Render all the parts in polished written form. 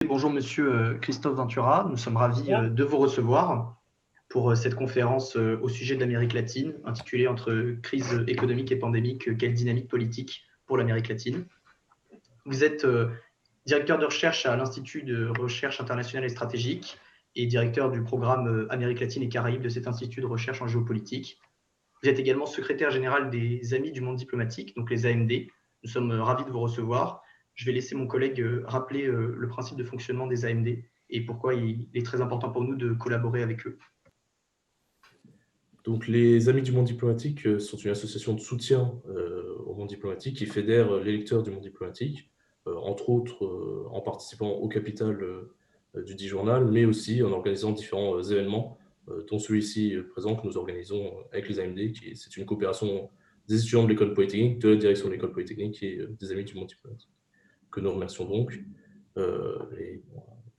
Bonjour Monsieur Christophe Ventura, nous sommes ravis de vous recevoir pour cette conférence au sujet de l'Amérique latine, intitulée Entre crise économique et pandémique, quelle dynamique politique pour l'Amérique latine. Vous êtes directeur de recherche à l'Institut de recherche internationale et stratégique et directeur du programme Amérique latine et Caraïbes de cet institut de recherche en géopolitique. Vous êtes également secrétaire général des Amis du monde diplomatique, donc les AMD. Nous sommes ravis de vous recevoir. Je vais laisser mon collègue rappeler le principe de fonctionnement des AMD et pourquoi il est très important pour nous de collaborer avec eux. Donc, les Amis du monde diplomatique sont une association de soutien au monde diplomatique qui fédère les lecteurs du monde diplomatique, entre autres en participant au capital du dit journal, mais aussi en organisant différents événements, dont celui-ci présent que nous organisons avec les AMD. C'est une coopération des étudiants de l'école polytechnique, de la direction de l'école polytechnique et des Amis du monde diplomatique, que nous remercions donc.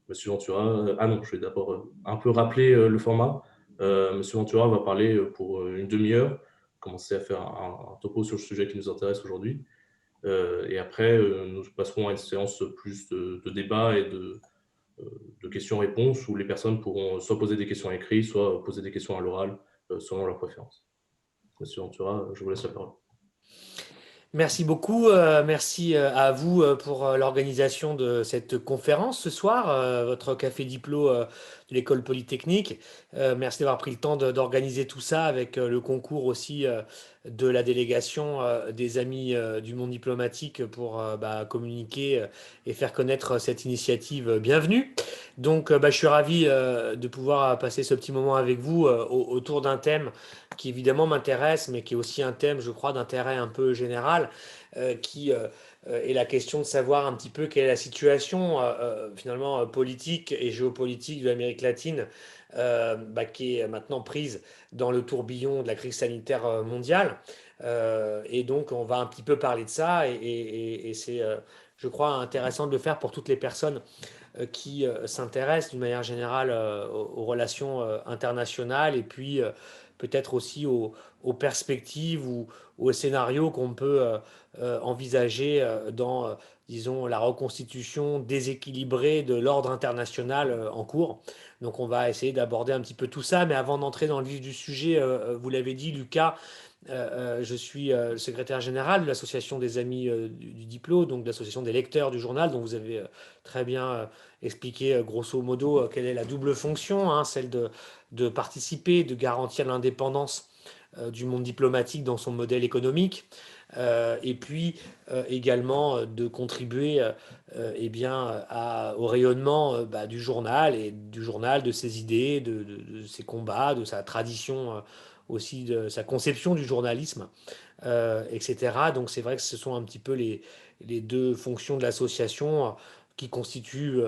Monsieur Ventura, je vais d'abord un peu rappeler le format. Monsieur Ventura va parler pour une demi-heure, commencer à faire un topo sur le sujet qui nous intéresse aujourd'hui. Et après, nous passerons à une séance plus de débat et de questions-réponses où les personnes pourront soit poser des questions à écrit, soit poser des questions à l'oral, selon leurs préférences. Monsieur Ventura, je vous laisse la parole. Merci beaucoup. Merci à vous pour l'organisation de cette conférence ce soir, votre café diplo de l'école polytechnique. Merci d'avoir pris le temps d'organiser tout ça avec le concours aussi de la délégation des Amis du monde diplomatique pour communiquer et faire connaître cette initiative. Bienvenue. Donc, je suis ravi de pouvoir passer ce petit moment avec vous autour d'un thème qui évidemment m'intéresse, mais qui est aussi un thème, je crois, d'intérêt un peu général, qui est la question de savoir un petit peu quelle est la situation finalement politique et géopolitique de l'Amérique latine, qui est maintenant prise dans le tourbillon de la crise sanitaire mondiale. Et donc, on va un petit peu parler de ça, et c'est, je crois, intéressant de le faire pour toutes les personnes qui s'intéressent d'une manière générale aux relations internationales et puis peut-être aussi aux perspectives ou aux scénarios qu'on peut envisager dans, disons, la reconstitution déséquilibrée de l'ordre international en cours. Donc on va essayer d'aborder un petit peu tout ça, mais avant d'entrer dans le vif du sujet, vous l'avez dit, Lucas, je suis le secrétaire général de l'association des Amis du Diplo, donc de l'association des lecteurs du journal, dont vous avez très bien expliqué grosso modo quelle est la double fonction, hein, celle de participer, de garantir l'indépendance du monde diplomatique dans son modèle économique, et puis également de contribuer au rayonnement du journal et du journal, de ses idées, de ses combats, de sa tradition aussi, de sa conception du journalisme, etc. Donc c'est vrai que ce sont un petit peu les deux fonctions de l'association qui constituent,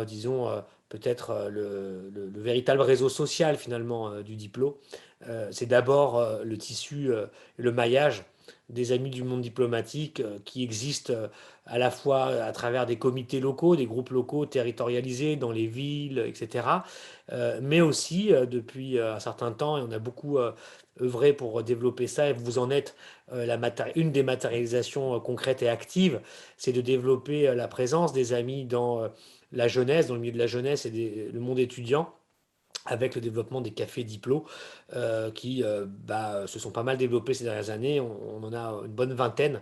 disons, peut-être le véritable réseau social finalement du Diplo. C'est d'abord le tissu, le maillage des Amis du monde diplomatique qui existent à la fois à travers des comités locaux, des groupes locaux territorialisés dans les villes, etc. Mais aussi depuis un certain temps, et on a beaucoup œuvré pour développer ça, et vous en êtes une des matérialisations concrètes et actives, c'est de développer la présence des amis dans la jeunesse, dans le milieu de la jeunesse et le monde étudiant, avec le développement des cafés diplo qui se sont pas mal développés ces dernières années. On en a une bonne vingtaine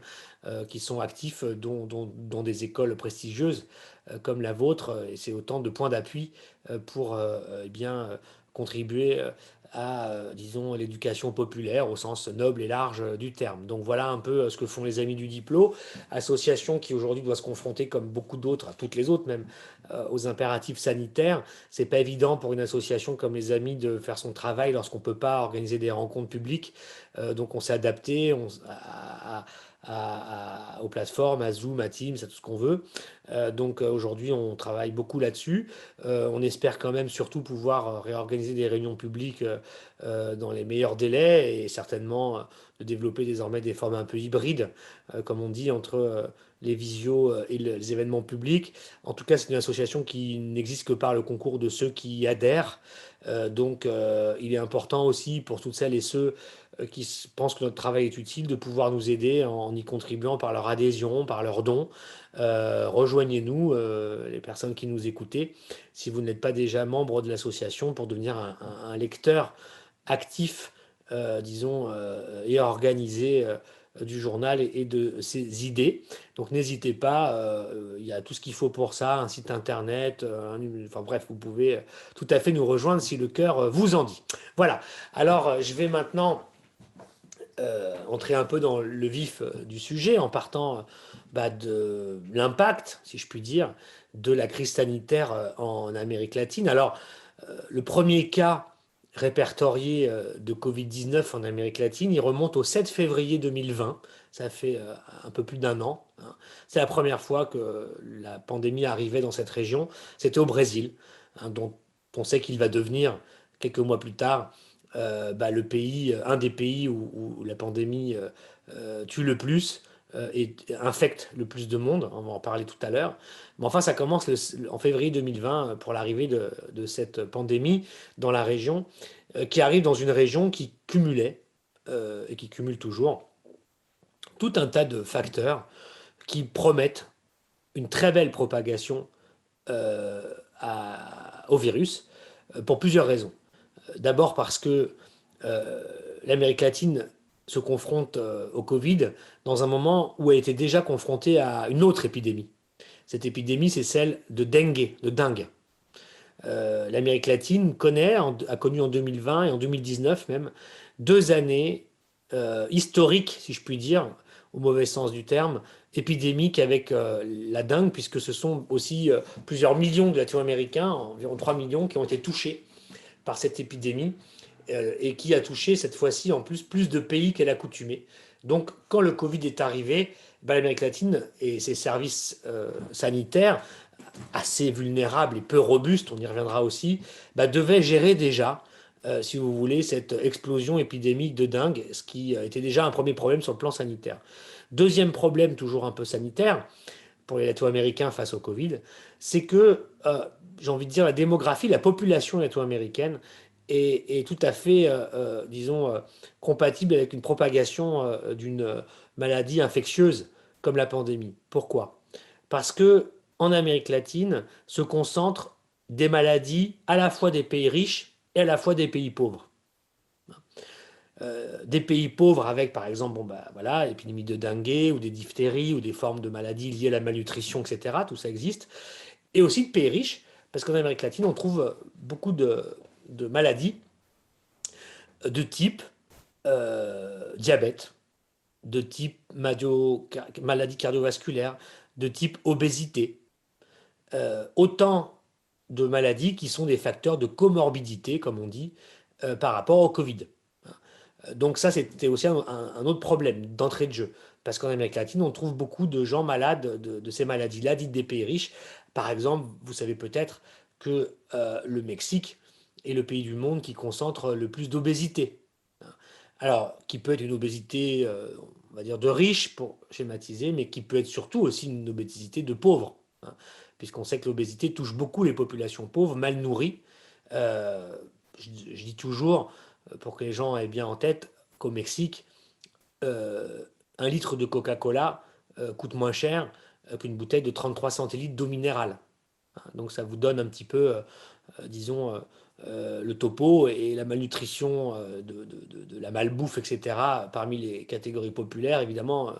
qui sont actifs, dont des écoles prestigieuses comme la vôtre. Et c'est autant de points d'appui pour contribuer à, disons, l'éducation populaire au sens noble et large du terme. Donc voilà un peu ce que font les Amis du Diplo, association qui aujourd'hui doit se confronter, comme beaucoup d'autres, toutes les autres même, aux impératifs sanitaires. C'est pas évident pour une association comme les Amis de faire son travail lorsqu'on peut pas organiser des rencontres publiques. Donc on s'est adapté aux plateformes, à Zoom, à Teams, à tout ce qu'on veut. Donc aujourd'hui, on travaille beaucoup là-dessus. On espère quand même surtout pouvoir réorganiser des réunions publiques dans les meilleurs délais et certainement de développer désormais des formes un peu hybrides, comme on dit, entre les visios et les événements publics. En tout cas, c'est une association qui n'existe que par le concours de ceux qui y adhèrent. Donc, il est important aussi pour toutes celles et ceux pensent que notre travail est utile, de pouvoir nous aider en y contribuant par leur adhésion, par leurs dons. Rejoignez-nous, les personnes qui nous écoutez, si vous n'êtes pas déjà membre de l'association, pour devenir un lecteur actif, disons, et organisé du journal et de ses idées. Donc n'hésitez pas, il y a tout ce qu'il faut pour ça, un site internet, enfin bref, vous pouvez tout à fait nous rejoindre si le cœur vous en dit. Voilà, alors je vais maintenant entrer un peu dans le vif du sujet en partant de l'impact, si je puis dire, de la crise sanitaire en Amérique latine. Alors, le premier cas répertorié de Covid-19 en Amérique latine, il remonte au 7 février 2020. Ça fait un peu plus d'un an, hein. C'est la première fois que la pandémie arrivait dans cette région. C'était au Brésil, hein, dont on sait qu'il va devenir, quelques mois plus tard, le pays, un des pays où la pandémie tue le plus et infecte le plus de monde. On va en parler tout à l'heure. Mais enfin, ça commence en février 2020 pour l'arrivée de cette pandémie dans la région, qui arrive dans une région qui cumulait, et qui cumule toujours, tout un tas de facteurs qui promettent une très belle propagation au virus, pour plusieurs raisons. D'abord parce que euh, l'Amérique latine se confronte au Covid dans un moment où elle était déjà confrontée à une autre épidémie. Cette épidémie, c'est celle de dengue. L'Amérique latine a connu en 2020 et en 2019 même 2 années historiques, si je puis dire, au mauvais sens du terme, épidémiques avec la dengue, puisque ce sont aussi plusieurs millions de Latino-Américains, environ 3 millions, qui ont été touchés par cette épidémie et qui a touché cette fois-ci en plus de pays qu'elle a accoutumé. Donc quand le Covid est arrivé, l'Amérique latine et ses services sanitaires, assez vulnérables et peu robustes, on y reviendra aussi, devaient gérer déjà, si vous voulez, cette explosion épidémique de dengue, ce qui était déjà un premier problème sur le plan sanitaire. Deuxième problème, toujours un peu sanitaire, pour les Latino-Américains face au Covid, c'est que, j'ai envie de dire, la démographie, la population latino-américaine est tout à fait, disons, compatible avec une propagation d'une maladie infectieuse comme la pandémie. Pourquoi? Parce que en Amérique latine se concentrent des maladies à la fois des pays riches et à la fois des pays pauvres. Des pays pauvres avec, par exemple, voilà, l'épidémie de dengue ou des diphtéries ou des formes de maladies liées à la malnutrition, etc. Tout ça existe. Et aussi de pays riches, parce qu'en Amérique latine, on trouve beaucoup de maladies de type diabète, de type maladie cardiovasculaire, de type obésité. Autant de maladies qui sont des facteurs de comorbidité, comme on dit, par rapport au Covid. Donc ça, c'était aussi un autre problème d'entrée de jeu. Parce qu'en Amérique latine, on trouve beaucoup de gens malades de ces maladies-là, dites des pays riches. Par exemple, vous savez peut-être que le Mexique est le pays du monde qui concentre le plus d'obésité. Alors, qui peut être une obésité, on va dire, de riches, pour schématiser, mais qui peut être surtout aussi une obésité de pauvres, hein, puisqu'on sait que l'obésité touche beaucoup les populations pauvres, mal nourries. Euh, je dis toujours, pour que les gens aient bien en tête, qu'au Mexique, euh, un litre de Coca-Cola coûte moins cher qu'une bouteille de 33 centilitres d'eau minérale. Donc ça vous donne un petit peu, disons, le topo et la malnutrition de la malbouffe, etc., parmi les catégories populaires, évidemment,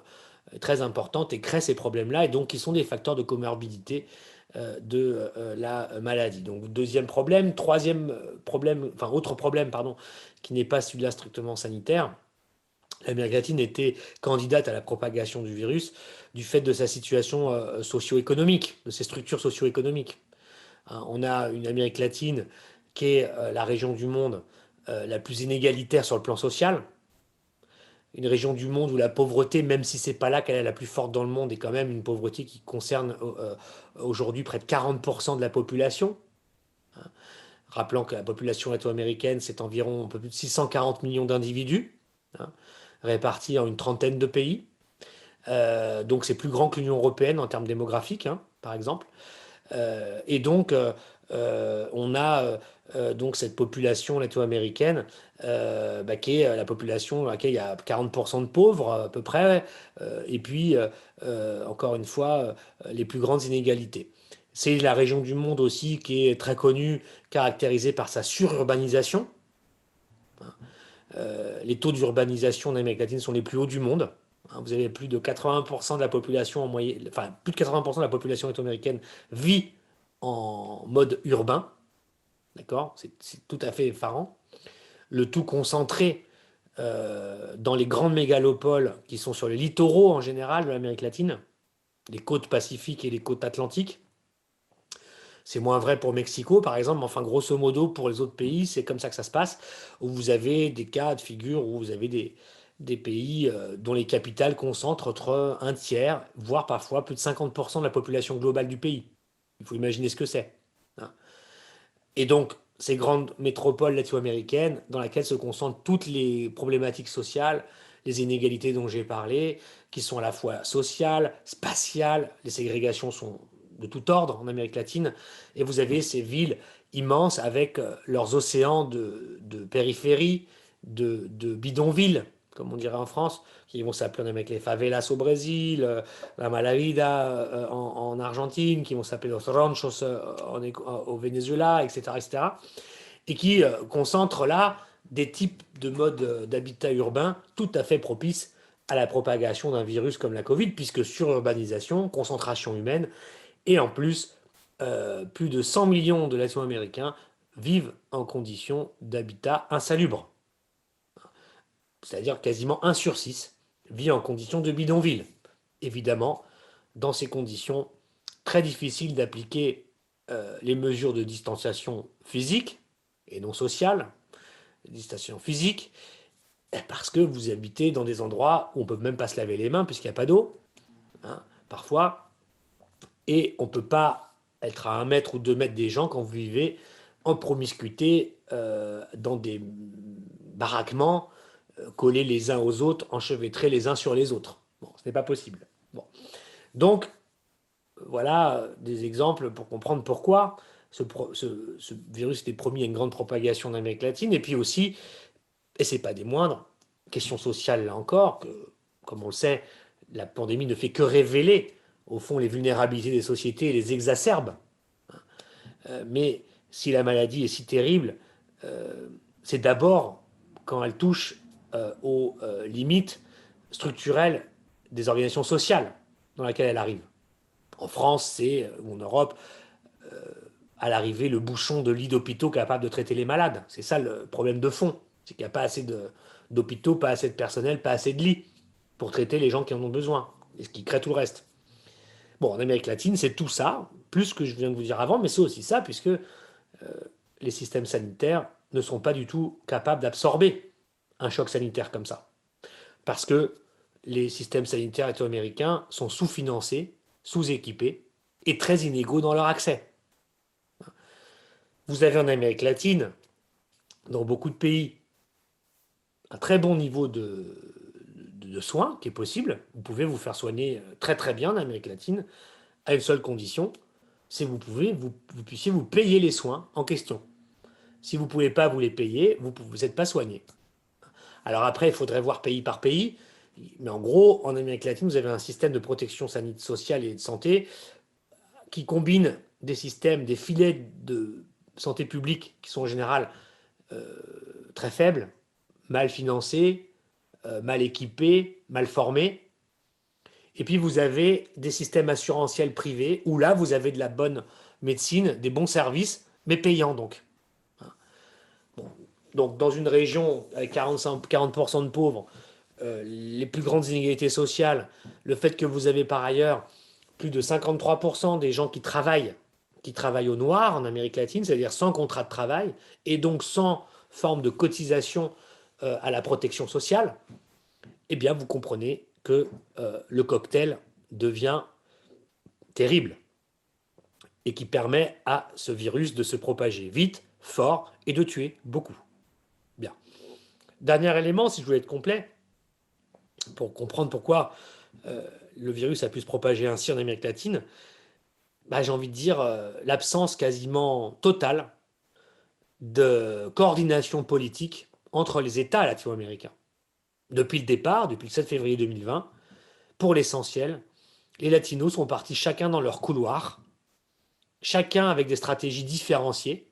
très importante et crée ces problèmes-là, et donc qui sont des facteurs de comorbidité de la maladie. Donc deuxième problème. Troisième problème, enfin autre problème, pardon, qui n'est pas celui-là strictement sanitaire. L'Amérique latine était candidate à la propagation du virus du fait de sa situation socio-économique, de ses structures socio-économiques. Hein, on a une Amérique latine qui est la région du monde la plus inégalitaire sur le plan social, une région du monde où la pauvreté, même si c'est pas là qu'elle est la plus forte dans le monde, est quand même une pauvreté qui concerne aujourd'hui près de 40% de la population. Rappelant que la population latino-américaine, c'est environ un peu plus de 640 millions d'individus, hein, répartis en une trentaine de pays. Donc c'est plus grand que l'Union européenne en termes démographiques, hein, par exemple. Et donc on a donc cette population latino-américaine qui est la population dans laquelle il y a 40% de pauvres à peu près, et puis encore une fois, les plus grandes inégalités. C'est la région du monde aussi qui est très connue, caractérisée par sa sururbanisation. Les taux d'urbanisation en Amérique latine sont les plus hauts du monde. Vous avez plus de 80% de la population en moyenne, enfin plus de 80% de la population latino-américaine vit en mode urbain. D'accord? C'est tout à fait effarant. Le tout concentré dans les grandes mégalopoles qui sont sur les littoraux en général de l'Amérique latine, les côtes pacifiques et les côtes atlantiques. C'est moins vrai pour Mexico, par exemple, mais enfin, grosso modo, pour les autres pays, c'est comme ça que ça se passe, où vous avez des cas de figure, où vous avez des pays dont les capitales concentrent entre un tiers, voire parfois plus de 50% de la population globale du pays. Il faut imaginer ce que c'est. Hein. Et donc, ces grandes métropoles latino-américaines, dans lesquelles se concentrent toutes les problématiques sociales, les inégalités dont j'ai parlé, qui sont à la fois sociales, spatiales, les ségrégations sont de tout ordre en Amérique latine, et vous avez ces villes immenses avec leurs océans de périphérie, de bidonvilles, comme on dirait en France, qui vont s'appeler avec les favelas au Brésil, la Malavida en Argentine, qui vont s'appeler los ranchos au Venezuela, etc., etc., et qui concentrent là des types de modes d'habitat urbain tout à fait propices à la propagation d'un virus comme la Covid, puisque sururbanisation, concentration humaine, et en plus, plus de 100 millions de Latino-Américains vivent en conditions d'habitat insalubre. C'est-à-dire quasiment 1 sur 6 vit en conditions de bidonville. Évidemment, dans ces conditions, très difficile d'appliquer les mesures de distanciation physique et non sociale, distanciation physique, parce que vous habitez dans des endroits où on ne peut même pas se laver les mains puisqu'il n'y a pas d'eau, hein, parfois, et on ne peut pas être à 1 mètre ou 2 mètres des gens quand vous vivez en promiscuité dans des baraquements collés les uns aux autres, enchevêtrés les uns sur les autres. Bon, ce n'est pas possible. Bon. Donc, voilà des exemples pour comprendre pourquoi ce virus était promis à une grande propagation en Amérique latine. Et puis aussi, et ce n'est pas des moindres, question sociale là encore, que, comme on le sait, la pandémie ne fait que révéler, au fond, les vulnérabilités des sociétés et les exacerbe. Mais si la maladie est si terrible, c'est d'abord quand elle touche aux limites structurelles des organisations sociales dans lesquelles elle arrive. En France, c'est, ou en Europe, à l'arrivée, le bouchon de lits d'hôpitaux capable de traiter les malades. C'est ça le problème de fond. C'est qu'il n'y a pas assez d'hôpitaux, pas assez de personnel, pas assez de lits pour traiter les gens qui en ont besoin. Et ce qui crée tout le reste. Bon, en Amérique latine, c'est tout ça, plus ce que je viens de vous dire avant, mais c'est aussi ça, puisque les systèmes sanitaires ne sont pas du tout capables d'absorber un choc sanitaire comme ça. Parce que les systèmes sanitaires latino-américains sont sous-financés, sous-équipés et très inégaux dans leur accès. Vous avez en Amérique latine, dans beaucoup de pays, un très bon niveau de soins qui est possible. Vous pouvez vous faire soigner très très bien en Amérique latine à une seule condition, c'est que vous puissiez vous payer les soins en question. Si vous ne pouvez pas vous les payer, vous n'êtes pas soigné. Alors après, il faudrait voir pays par pays, mais en gros, en Amérique latine, vous avez un système de protection sanitaire, sociale et de santé qui combine des systèmes, des filets de santé publique qui sont en général très faibles, mal financés, mal équipés, mal formés. Et puis vous avez des systèmes assurantiels privés où là vous avez de la bonne médecine, des bons services, mais payants donc. Bon. Donc dans une région avec 40% de pauvres, les plus grandes inégalités sociales, le fait que vous avez par ailleurs plus de 53% des gens qui travaillent au noir en Amérique latine, c'est-à-dire sans contrat de travail, et donc sans forme de cotisation à la protection sociale, eh bien vous comprenez que le cocktail devient terrible et qui permet à ce virus de se propager vite, fort et de tuer beaucoup. Bien. Dernier élément, si je voulais être complet, pour comprendre pourquoi le virus a pu se propager ainsi en Amérique latine, j'ai envie de dire, l'absence quasiment totale de coordination politique entre les États latino-américains. Depuis le départ, depuis le 7 février 2020, pour l'essentiel, les Latinos sont partis chacun dans leur couloir, chacun avec des stratégies différenciées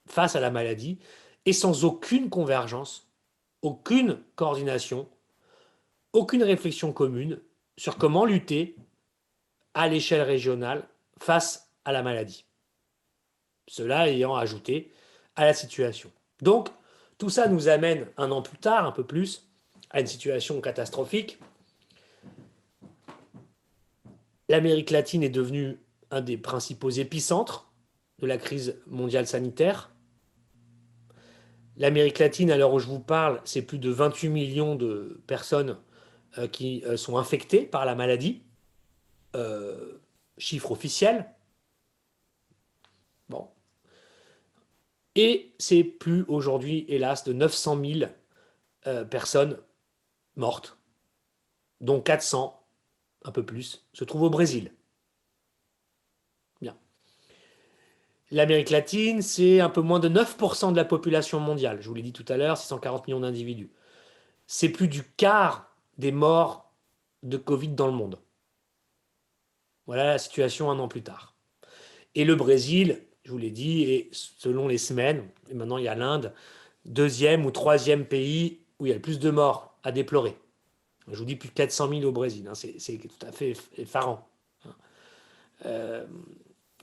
face à la maladie et sans aucune convergence, aucune coordination, aucune réflexion commune sur comment lutter à l'échelle régionale face à la maladie. Cela ayant ajouté à la situation. Donc, tout ça nous amène un an plus tard, un peu plus, à une situation catastrophique. L'Amérique latine est devenue un des principaux épicentres de la crise mondiale sanitaire. L'Amérique latine, à l'heure où je vous parle, c'est plus de 28 millions de personnes qui sont infectées par la maladie. Chiffre officiel. Bon. Et c'est plus aujourd'hui, hélas, de 900 000 personnes mortes, dont 400, un peu plus, se trouvent au Brésil. Bien. L'Amérique latine, c'est un peu moins de 9% de la population mondiale. Je vous l'ai dit tout à l'heure, 640 millions d'individus. C'est plus du quart des morts de Covid dans le monde. Voilà la situation un an plus tard. Et le Brésil, je vous l'ai dit, est, selon les semaines, et maintenant il y a l'Inde, deuxième ou troisième pays où il y a le plus de morts à déplorer. Je vous dis plus de 400 000 au Brésil, hein, c'est tout à fait effarant.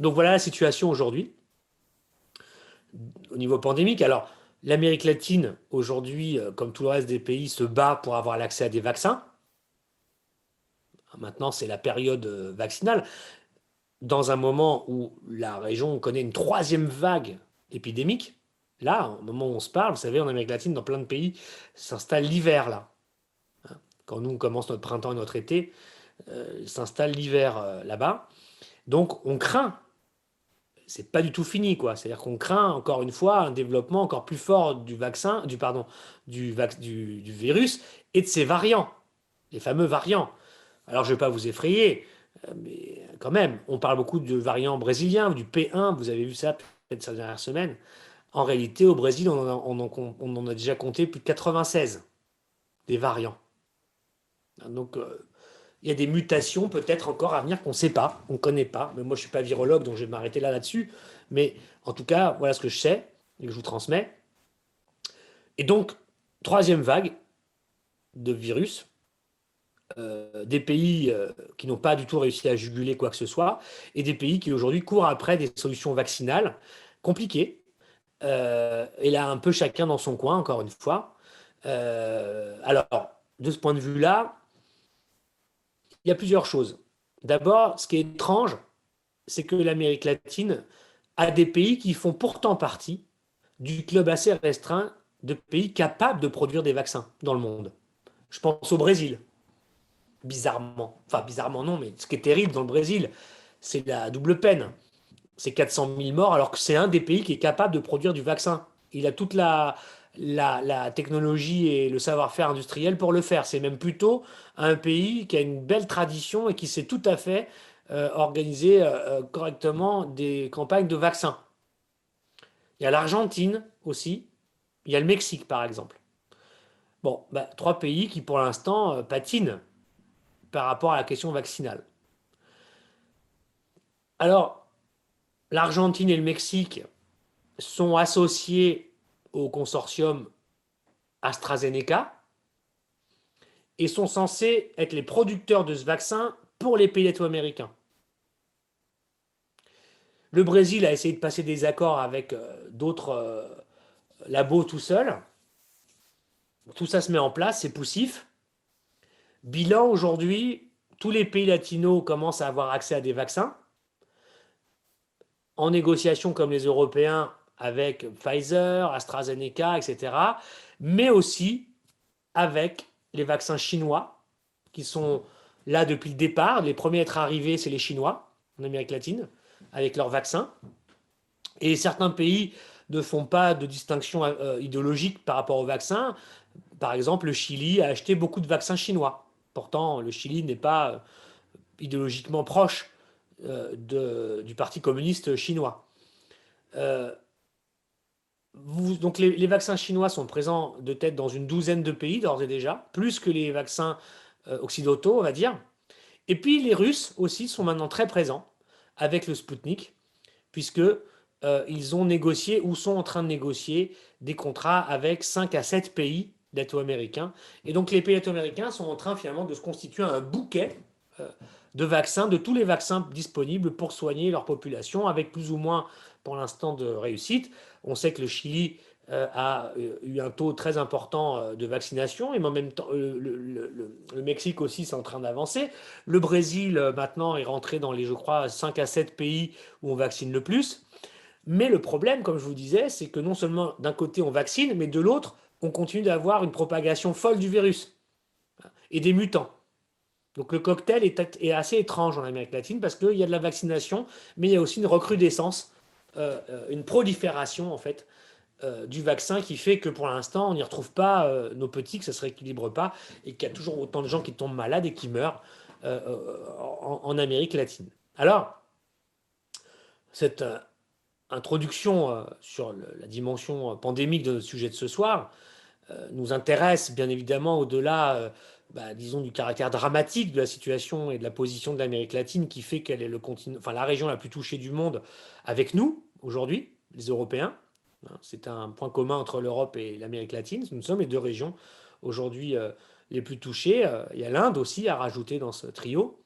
Donc voilà la situation aujourd'hui au niveau pandémique. Alors l'Amérique latine aujourd'hui, comme tout le reste des pays, se bat pour avoir l'accès à des vaccins. Maintenant c'est la période vaccinale. Dans un moment où la région connaît une troisième vague épidémique, là, au moment où on se parle, vous savez, en Amérique latine, dans plein de pays, s'installe l'hiver là. Quand nous on commence notre printemps et notre été, s'installe l'hiver là-bas. Donc on craint, c'est pas du tout fini quoi. C'est-à-dire qu'on craint encore une fois un développement encore plus fort du vaccin, du virus et de ses variants, les fameux variants. Alors je ne vais pas vous effrayer, mais quand même, on parle beaucoup de variants brésiliens, du P1, vous avez vu ça peut-être ces dernières semaines. En réalité, au Brésil, on en a déjà compté plus de 96 des variants. Donc, il y a des mutations peut-être encore à venir qu'on ne sait pas, on ne connaît pas. Mais moi, je ne suis pas virologue, donc je vais m'arrêter là-dessus. Mais en tout cas, voilà ce que je sais et que je vous transmets. Et donc, troisième vague de virus, des pays qui n'ont pas du tout réussi à juguler quoi que ce soit, et des pays qui aujourd'hui courent après des solutions vaccinales compliquées. Et là, un peu chacun dans son coin, encore une fois. Alors, de ce point de vue-là, il y a plusieurs choses. D'abord, ce qui est étrange, c'est que l'Amérique latine a des pays qui font pourtant partie du club assez restreint de pays capables de produire des vaccins dans le monde. Je pense au Brésil, bizarrement. Enfin, bizarrement non, mais ce qui est terrible dans le Brésil, c'est la double peine. C'est 400 000 morts, alors que c'est un des pays qui est capable de produire du vaccin. Il a toute la technologie et le savoir-faire industriel pour le faire. C'est même plutôt un pays qui a une belle tradition et qui sait tout à fait organiser correctement des campagnes de vaccins. Il y a l'Argentine aussi, il y a le Mexique par exemple. Bon, trois pays qui pour l'instant patinent par rapport à la question vaccinale. Alors, l'Argentine et le Mexique sont associés au consortium AstraZeneca et sont censés être les producteurs de ce vaccin pour les pays latino-américains. Le Brésil a essayé de passer des accords avec d'autres labos tout seul. Tout ça se met en place, c'est poussif. Bilan aujourd'hui, tous les pays latinos commencent à avoir accès à des vaccins. En négociation comme les Européens avec Pfizer, AstraZeneca, etc. Mais aussi avec les vaccins chinois qui sont là depuis le départ. Les premiers à être arrivés, c'est les Chinois en Amérique latine avec leurs vaccins. Et certains pays ne font pas de distinction idéologique par rapport aux vaccins. Par exemple, le Chili a acheté beaucoup de vaccins chinois. Pourtant, le Chili n'est pas idéologiquement proche du Parti communiste chinois. Donc les vaccins chinois sont présents de tête dans une douzaine de pays d'ores et déjà, plus que les vaccins occidentaux, on va dire. Et puis les Russes aussi sont maintenant très présents avec le Sputnik, puisque ils ont négocié ou sont en train de négocier des contrats avec 5 à 7 pays latino-américains. Et donc les pays latino-américains sont en train finalement de se constituer un bouquet de vaccins, de tous les vaccins disponibles pour soigner leur population, avec plus ou moins pour l'instant de réussite. On sait que le Chili a eu un taux très important de vaccination, et en même temps, le Mexique aussi, c'est en train d'avancer. Le Brésil, maintenant, est rentré dans les, je crois, 5 à 7 pays où on vaccine le plus. Mais le problème, comme je vous disais, c'est que non seulement d'un côté on vaccine, mais de l'autre, on continue d'avoir une propagation folle du virus et des mutants. Donc le cocktail est assez étrange en Amérique latine parce qu'il y a de la vaccination, mais il y a aussi une recrudescence, une prolifération en fait du vaccin qui fait que pour l'instant on n'y retrouve pas nos petits, que ça ne se rééquilibre pas et qu'il y a toujours autant de gens qui tombent malades et qui meurent en Amérique latine. Alors, cette introduction sur la dimension pandémique de notre sujet de ce soir nous intéresse bien évidemment au-delà, disons, du caractère dramatique de la situation et de la position de l'Amérique latine qui fait qu'elle est le continent, enfin la région la plus touchée du monde avec nous aujourd'hui, les Européens. C'est un point commun entre l'Europe et l'Amérique latine. Nous sommes les deux régions aujourd'hui les plus touchées. Il y a l'Inde aussi à rajouter dans ce trio.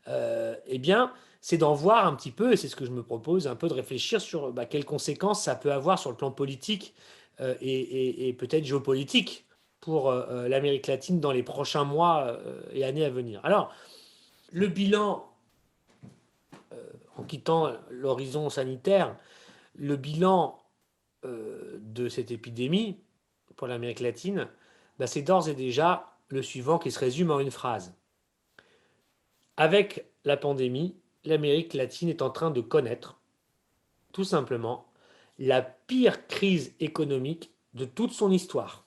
Eh bien, c'est d'en voir un petit peu, et c'est ce que je me propose, un peu de réfléchir sur quelles conséquences ça peut avoir sur le plan politique et peut-être géopolitique pour l'Amérique latine dans les prochains mois et années à venir. Alors, le bilan, en quittant l'horizon sanitaire, le bilan de cette épidémie pour l'Amérique latine, c'est d'ores et déjà le suivant qui se résume en une phrase. Avec la pandémie, l'Amérique latine est en train de connaître, tout simplement, la pire crise économique de toute son histoire.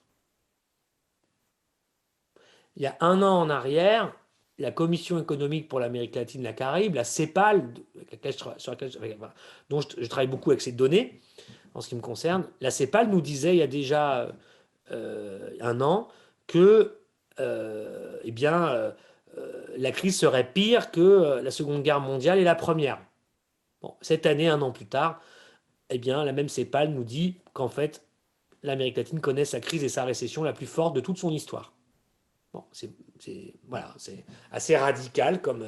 Il y a un an en arrière, la Commission économique pour l'Amérique latine et la Caraïbe, la CEPAL, dont je travaille beaucoup avec ces données, en ce qui me concerne, la CEPAL nous disait il y a déjà un an que la crise serait pire que la Seconde Guerre mondiale et la Première. Bon, cette année, un an plus tard, la même CEPAL nous dit qu'en fait, l'Amérique latine connaît sa crise et sa récession la plus forte de toute son histoire. Bon, c'est assez radical comme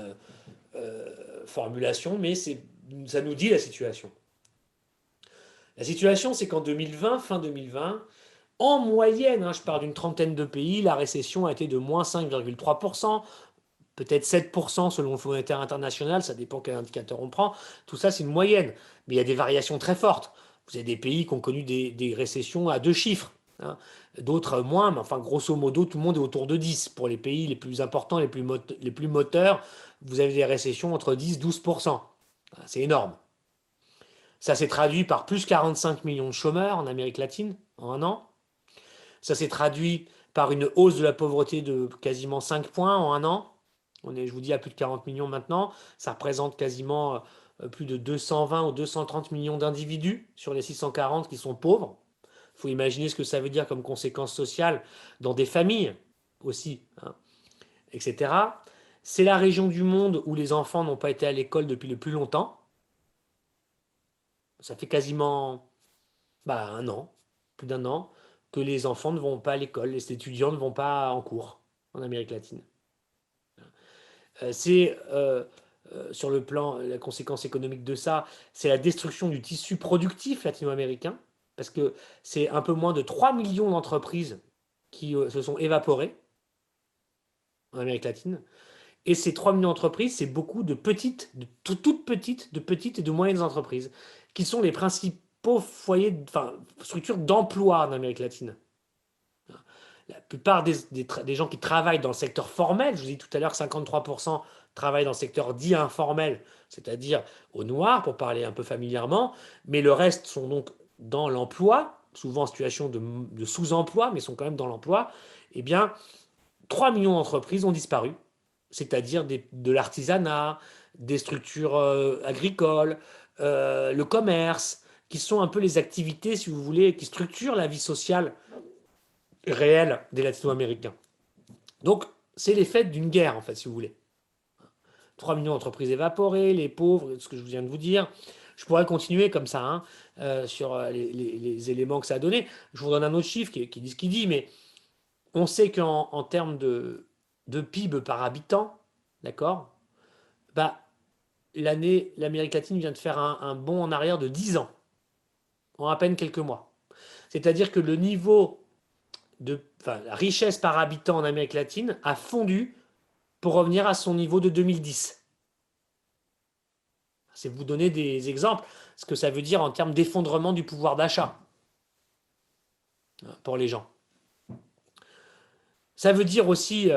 formulation, mais ça nous dit la situation. La situation, c'est qu'en 2020, fin 2020, en moyenne, je pars d'une trentaine de pays, la récession a été de moins 5,3%, peut-être 7% selon le Fonds monétaire international, ça dépend quel indicateur on prend. Tout ça, c'est une moyenne, mais il y a des variations très fortes. Vous avez des pays qui ont connu des récessions à 2 chiffres, d'autres moins, mais enfin, grosso modo, tout le monde est autour de 10. Pour les pays les plus importants, les plus moteurs, vous avez des récessions entre 10 et 12%. C'est énorme. Ça s'est traduit par plus 45 millions de chômeurs en Amérique latine en un an. Ça s'est traduit par une hausse de la pauvreté de quasiment 5 points en un an. On est, je vous dis, à plus de 40 millions maintenant. Ça représente quasiment plus de 220 ou 230 millions d'individus sur les 640 qui sont pauvres. Il faut imaginer ce que ça veut dire comme conséquence sociale dans des familles aussi, etc. C'est la région du monde où les enfants n'ont pas été à l'école depuis le plus longtemps. Ça fait quasiment un an, plus d'un an, que les enfants ne vont pas à l'école, les étudiants ne vont pas en cours en Amérique latine. Sur le plan, la conséquence économique de ça, c'est la destruction du tissu productif latino-américain, parce que c'est un peu moins de 3 millions d'entreprises qui se sont évaporées en Amérique latine. Et ces 3 millions d'entreprises, c'est beaucoup de petites, de toutes petites, de petites et de moyennes entreprises, qui sont les principaux foyers, structures d'emploi en Amérique latine. La plupart des gens qui travaillent dans le secteur formel, je vous ai dit tout à l'heure que 53% travaillent dans le secteur dit informel, c'est-à-dire au noir, pour parler un peu familièrement, mais le reste sont donc dans l'emploi, souvent en situation de sous-emploi, mais sont quand même dans l'emploi. 3 millions d'entreprises ont disparu, c'est-à-dire de l'artisanat, des structures agricoles, le commerce, qui sont un peu les activités, si vous voulez, qui structurent la vie sociale réelle des Latino-Américains. Donc, c'est l'effet d'une guerre, en fait, si vous voulez. 3 millions d'entreprises évaporées, les pauvres, ce que je viens de vous dire. Je pourrais continuer comme ça sur les éléments que ça a donné. Je vous donne un autre chiffre qui dit ce qu'il dit, mais on sait qu'en termes de PIB par habitant, d'accord, bah, l'Amérique latine vient de faire un bond en arrière de 10 ans, en à peine quelques mois. C'est-à-dire que le niveau la richesse par habitant en Amérique latine a fondu pour revenir à son niveau de 2010. C'est vous donner des exemples, ce que ça veut dire en termes d'effondrement du pouvoir d'achat pour les gens. Ça veut dire aussi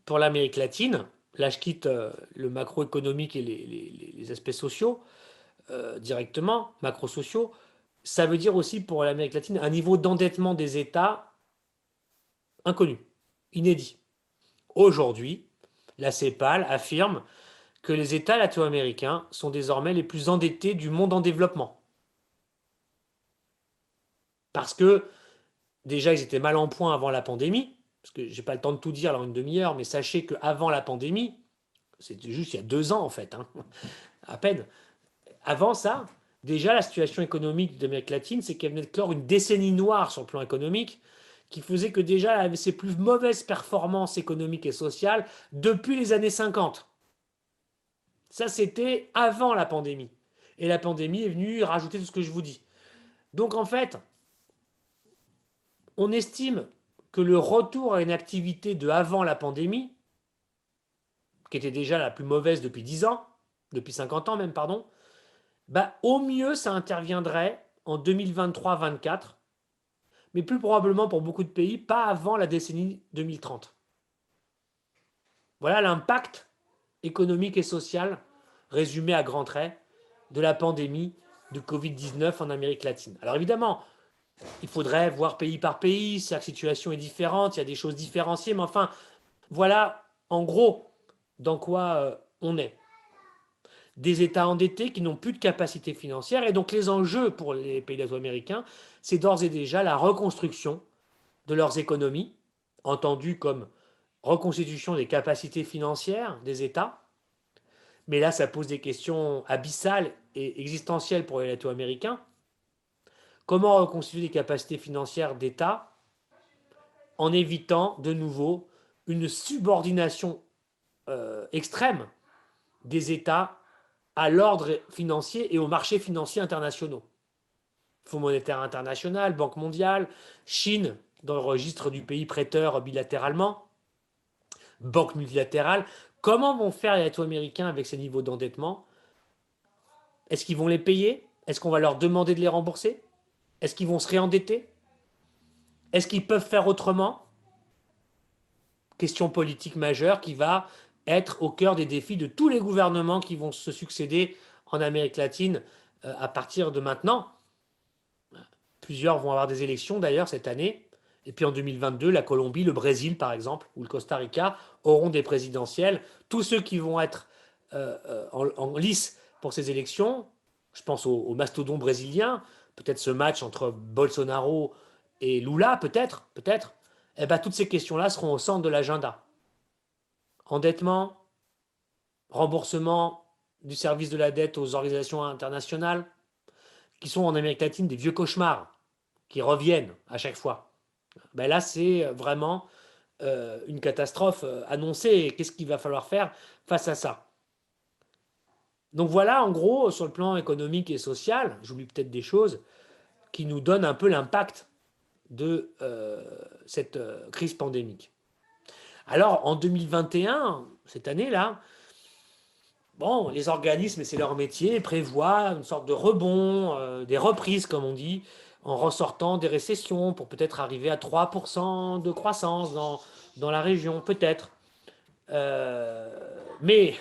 pour l'Amérique latine, là je quitte le macroéconomique et les aspects sociaux directement, macro-sociaux, ça veut dire aussi pour l'Amérique latine un niveau d'endettement des États inconnu, inédit. Aujourd'hui, la CEPAL affirme que les États latino-américains sont désormais les plus endettés du monde en développement. Parce que déjà, ils étaient mal en point avant la pandémie, parce que je n'ai pas le temps de tout dire en une demi-heure, mais sachez qu'avant la pandémie, c'était juste il y a 2 ans en fait, à peine. Avant ça, déjà la situation économique d'Amérique latine, c'est qu'elle venait de clore une décennie noire sur le plan économique, qui faisait que déjà elle avait ses plus mauvaises performances économiques et sociales depuis les années 50. Ça, c'était avant la pandémie. Et la pandémie est venue rajouter tout ce que je vous dis. Donc en fait, on estime que le retour à une activité de avant la pandémie, qui était déjà la plus mauvaise depuis 10 ans, depuis 50 ans même, pardon, bah, au mieux, ça interviendrait en 2023-24, mais plus probablement pour beaucoup de pays, pas avant la décennie 2030. Voilà l'impact économique et social, résumé à grands traits, de la pandémie de Covid-19 en Amérique latine. Alors évidemment, il faudrait voir pays par pays, chaque situation est différente, il y a des choses différenciées, mais enfin, voilà en gros dans quoi on est. Des États endettés qui n'ont plus de capacité financière, et donc les enjeux pour les pays latino-américains, c'est d'ores et déjà la reconstruction de leurs économies, entendu comme reconstitution des capacités financières des États. Mais là, ça pose des questions abyssales et existentielles pour les latino-américains. Comment reconstituer les capacités financières d'État en évitant de nouveau une subordination extrême des États à l'ordre financier et aux marchés financiers internationaux. Fonds monétaire international, Banque mondiale, Chine, dans le registre du pays prêteur bilatéralement, banque multilatérale. Comment vont faire les latino-américains avec ces niveaux d'endettement? Est-ce qu'ils vont les payer? Est-ce qu'on va leur demander de les rembourser? Est-ce qu'ils vont se réendetter? Est-ce qu'ils peuvent faire autrement? Question politique majeure qui va être au cœur des défis de tous les gouvernements qui vont se succéder en Amérique latine à partir de maintenant. Plusieurs vont avoir des élections d'ailleurs cette année. Et puis en 2022, la Colombie, le Brésil par exemple, ou le Costa Rica auront des présidentielles. Tous ceux qui vont être en lice pour ces élections, je pense au mastodon brésilien, peut-être ce match entre Bolsonaro et Lula, peut-être, eh ben, toutes ces questions-là seront au centre de l'agenda. Endettement, remboursement du service de la dette aux organisations internationales, qui sont en Amérique latine des vieux cauchemars, qui reviennent à chaque fois. Ben là, c'est vraiment une catastrophe annoncée. Qu'est-ce qu'il va falloir faire face à ça? Donc voilà, en gros, sur le plan économique et social, j'oublie peut-être des choses, qui nous donnent un peu l'impact de cette crise pandémique. Alors, en 2021, cette année-là, bon, les organismes, et c'est leur métier, prévoient une sorte de rebond, des reprises, comme on dit, en ressortant des récessions pour peut-être arriver à 3% de croissance dans la région, peut-être. Mais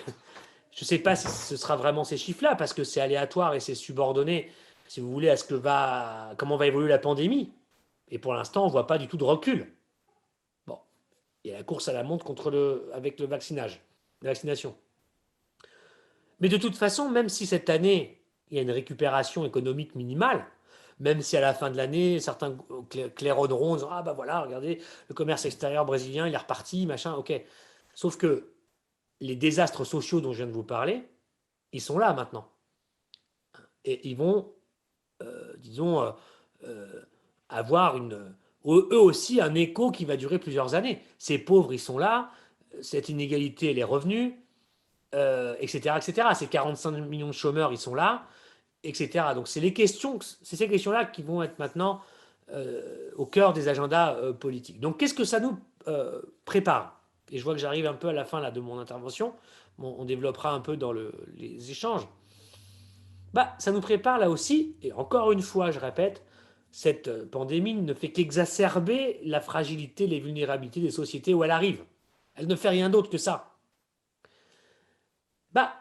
je ne sais pas si ce sera vraiment ces chiffres-là, parce que c'est aléatoire et c'est subordonné, si vous voulez, à comment va évoluer la pandémie. Et pour l'instant, on ne voit pas du tout de recul. Bon, il y a la course à la montre avec le vaccination. Mais de toute façon, même si cette année, il y a une récupération économique minimale, même si à la fin de l'année, certains claironneront en disant ah bah voilà, regardez, le commerce extérieur brésilien, il est reparti, machin, ok. Sauf que les désastres sociaux dont je viens de vous parler, ils sont là maintenant. Et ils vont, disons, euh, avoir eux aussi un écho qui va durer plusieurs années. Ces pauvres, ils sont là, cette inégalité, elle est revenue, etc., etc. Ces 45 millions de chômeurs, ils sont là, etc. Donc c'est ces questions-là qui vont être maintenant au cœur des agendas politiques. Donc qu'est-ce que ça nous prépare? Et je vois que j'arrive un peu à la fin là, de mon intervention. Bon, on développera un peu dans les échanges. Bah, ça nous prépare là aussi, et encore une fois, je répète, cette pandémie ne fait qu'exacerber la fragilité, les vulnérabilités des sociétés où elle arrive. Elle ne fait rien d'autre que ça. Bah,